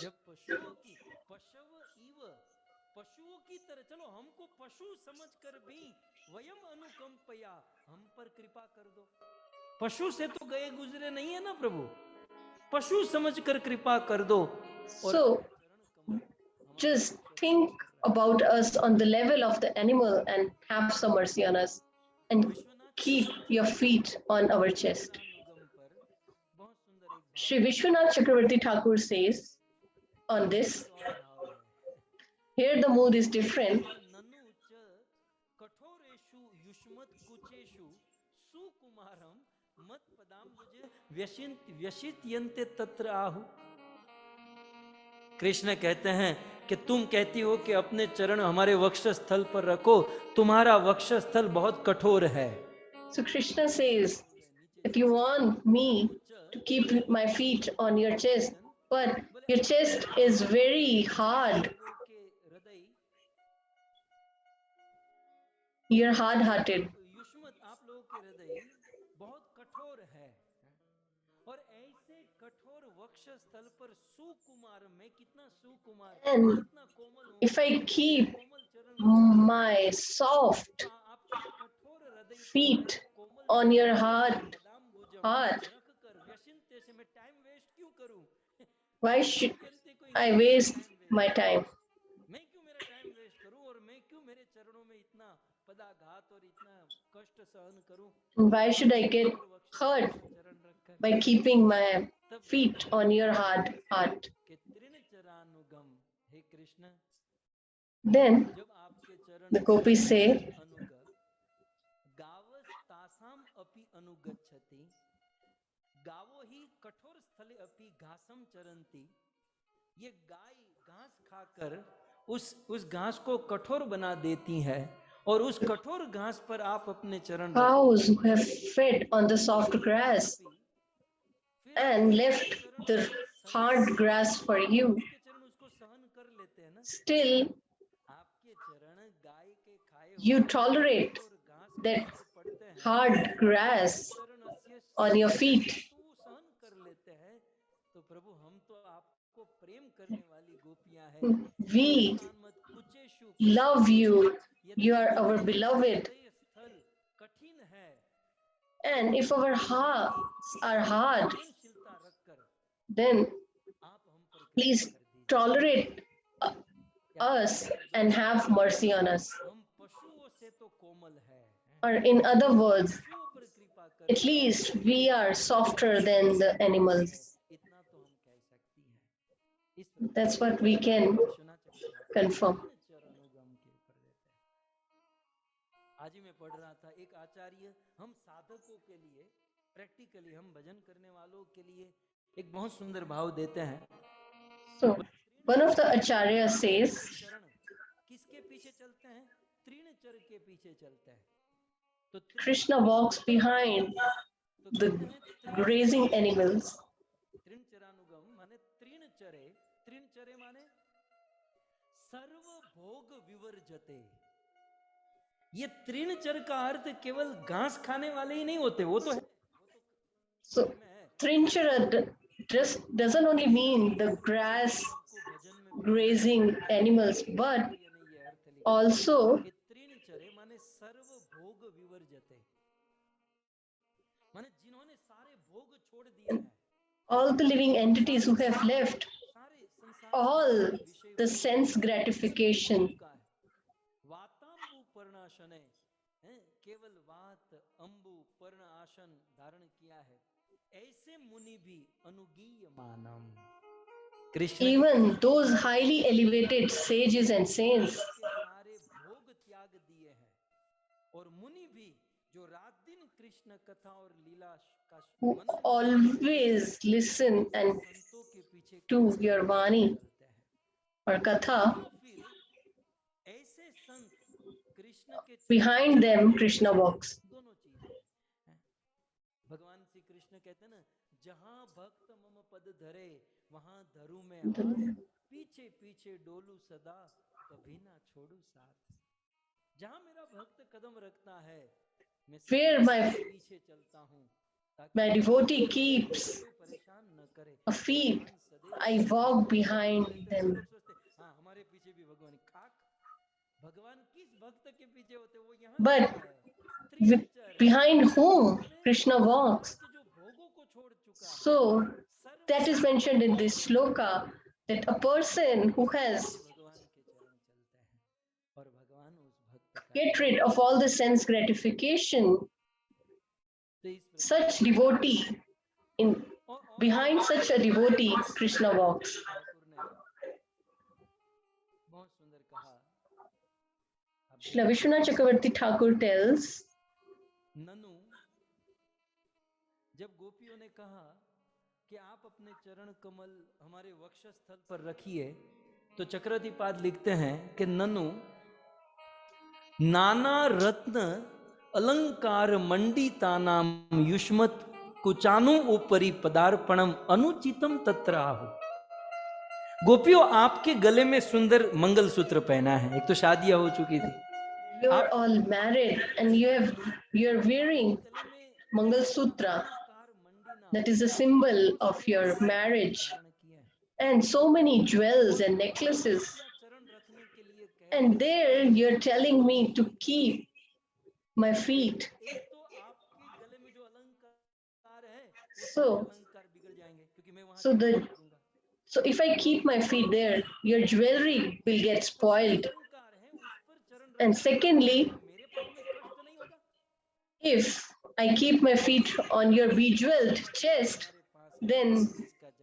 पशुओं की तरह, चलो हमको पशु समझकर भी वयम अनुकंपया, हम पर कृपा कर दो। पशु से तो गए गुजरे नहीं है ना प्रभु, पशु समझकर कृपा कर दो। So just think about us on the level of the animal and have some mercy on us and keep your feet on our chest. बहुत सुंदर एक Sri Vishwanath Chakravarti Thakur says on this, और भाव है here the mood is different. ननु च कठोरेषु युष्मत् कुचेषु सुकुमारम मत पदाम्बुज व्यशित्यन्ते तत्र आहु। कृष्ण कहते हैं कि तुम कहती हो कि अपने चरण हमारे वक्षस्थल पर रखो, तुम्हारा वक्षस्थल बहुत कठोर है। So Krishna says that you want me to keep my feet on your chest, but your chest is very hard. हृदय You're hard-hearted. युष्मत आप लोगों के हृदय बहुत कठोर है, और ऐसे कठोर वक्षस्थल पर सुकुमार में कितना सुकुमार And कितना कोमल हूँ, if I keep कोमल चरण my soft आपके कठोर हृदय पर feet Komal on your hard पदाम्बुजम heart, रखकर व्यशिन्ते से मैं टाइम वेस्ट क्यों करूं? why should व्यंते कोई I waste my time? मैं क्यों मेरा टाइम वेस्ट करूं, और मैं क्यों मेरे चरणों में इतना पदाघात और इतना कष्ट सहन करूं? Why should I get hurt चरण रखकर by keeping my feet on your hard heart? कि तृण चरानुगम, हे कृष्ण, Then जब आपके चरण the gopis say, अनुग गावस तासाम अपि अनुगच्छति, गावो ही कठोर स्थले अपि घासम चरंती। ये गाय घास खाकर उस घास को कठोर बना देती है, और उस कठोर घास पर आप अपने चरण cows who have fed on the soft grass and left the hard grass for you, आपके चरण उसको सहन कर लेते हैं ना। still आपके चरण गाय के खाए you हुए tolerate कठोर घास के that ऊपर पड़ते हैं, hard grass चरण अस्य on your feet. तो वो सहन कर लेते हैं। तो प्रभु, हम तो आपको प्रेम करने वाली गोपियां हैं। We मत कुचेषु love you. You are our beloved. हृदय स्थल कठिन है, And if our hearts are hard, सहनशीलता रखकर then आप हम पर कृपा please कर दीजिए। tolerate us and have mercy on us. हम पशुओं से तो कोमल है, Or in other words, पशुओं पर कृपा कर, at least we are softer than the animals. इतना तो हम कह सकती हैं। इस प्रकार That's what we can Vishwanath Chakraborty confirm. चरणोगम के ऊपर देते हैं। आज ही मैं पढ़ रहा था, एक आचार्य हम साधकों के लिए, प्रैक्टिकली हम भजन करने वालों के लिए एक बहुत सुंदर भाव देते हैं। So, one of the Acharya says, चरण किसके पीछे चलते हैं? तृण चर के पीछे चलते हैं। तो Krishna walks behind the grazing animals. तृण चरानुगम माने तृण चरे, तृण चरे माने सर्व भोग विवर्जते। ये तृण चर का अर्थ केवल घास खाने वाले ही नहीं होते, वो तो है, So, Trinchara just doesn't only mean the grass grazing animals, but also कि तृण चरे माने सर्व भोग विवर्जते, माने जिन्होंने सारे भोग छोड़ दिए हैं, all the living entities who have left सारे संसार all the sense gratification. वातांबु पर्णाशने, केवल वात अंबु पर्ण आसन धारण किया है, ऐसे मुनि भी अनुगीय मानम। Krishna Even those highly elevated sages and saints के सारे भोग त्याग दिए हैं, और मुनि भी जो रात दिन कृष्ण कथा और लीला का who Manan always listen and संतों के पीछे to your Vani चलते हैं। or Katha, तो फिर ऐसे संत कृष्ण के behind them Krishna walks. दोनों चीजें हैं। भगवान श्री कृष्ण कहते हैं ना, जहां भक्त मम पद धरे वहां धरू में हाथ, पीछे पीछे डोलू सदा कभी ना छोड़ू साथ। जहां मेरा भक्त कदम रखता है मैं Where सदा my पीछे चलता हूँ, ताकि my devotee keeps कोई परेशान न करे। a feet, भगवान सदैव I walk behind रहते हैं। them. लोग सोचते हैं, हाँ हमारे पीछे भी भगवान, खाक भगवान किस भक्त के पीछे होते हैं? वो यहाँ But रहता है। त्रिचर behind whom माने Krishna walks. जो भोगों को छोड़ चुका है, So serve that is mentioned in this shloka that a person who has भगवान के चरण चलते हैं, और भगवान उस भक्त का get rid of all the sense gratification, तो इस प्रकार such devotee in Behind such a devotee, Krishna walks. Thakur ने बहुत सुंदर कहा, Srila Vishwanath Chakravarti Thakur tells, ननु, जब गोपियों ने कहा कि आप अपने चरण कमल हमारे वक्षस्थल पर रखिए, तो चक्रवर्तीपाद लिखते हैं कि ननु नाना रत्न अलंकार मंडितानाम युष्मत कुचानु उपरि पदार्पणम अनुचितम तत्राहु। गोपियों, आपके गले में सुंदर मंगलसूत्र पहना है, एक तो शादियां हो चुकी थी, you're all married and you're wearing Mangal Sutra, that is a symbol of your marriage, and so many jewels and necklaces. And there you're telling me to keep my feet. So if I keep my feet there, your jewelry will get spoiled. And secondly, if I keep my feet on your bejeweled chest, then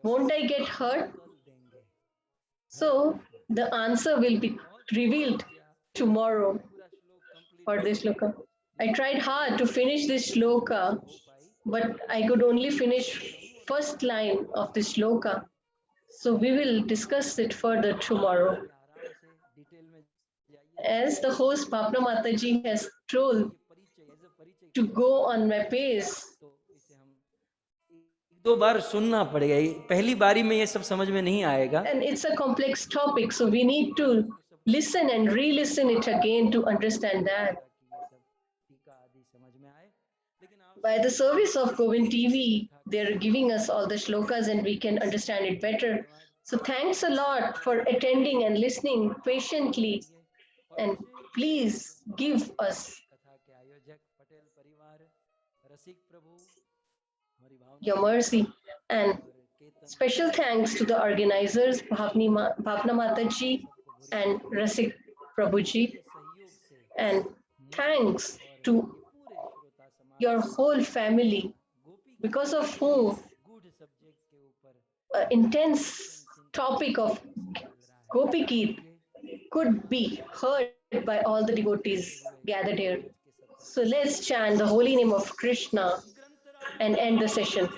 won't I get hurt? So the answer will be revealed tomorrow for this shloka. I tried hard to finish this shloka, but I could only finish first line of this shloka. So we will discuss it further tomorrow. As the host Bhavna Mataji has told to go on my pace, दो बार सुनना पड़ेगा, पहली बारी में ये सब समझ में नहीं आएगा, and it's a complex topic, so we need to listen and re-listen it again to understand that. By the service of Govind TV, they're giving us all the shlokas and we can understand it better. So thanks a lot for attending and listening patiently, and please give us your mercy. And special thanks to the organizers, Bhavna Mataji and Rasik Prabhuji. And thanks to your whole family, because of whom an intense topic of Gopi Geet could be heard by all the devotees gathered here. So let's chant the holy name of Krishna and end the session.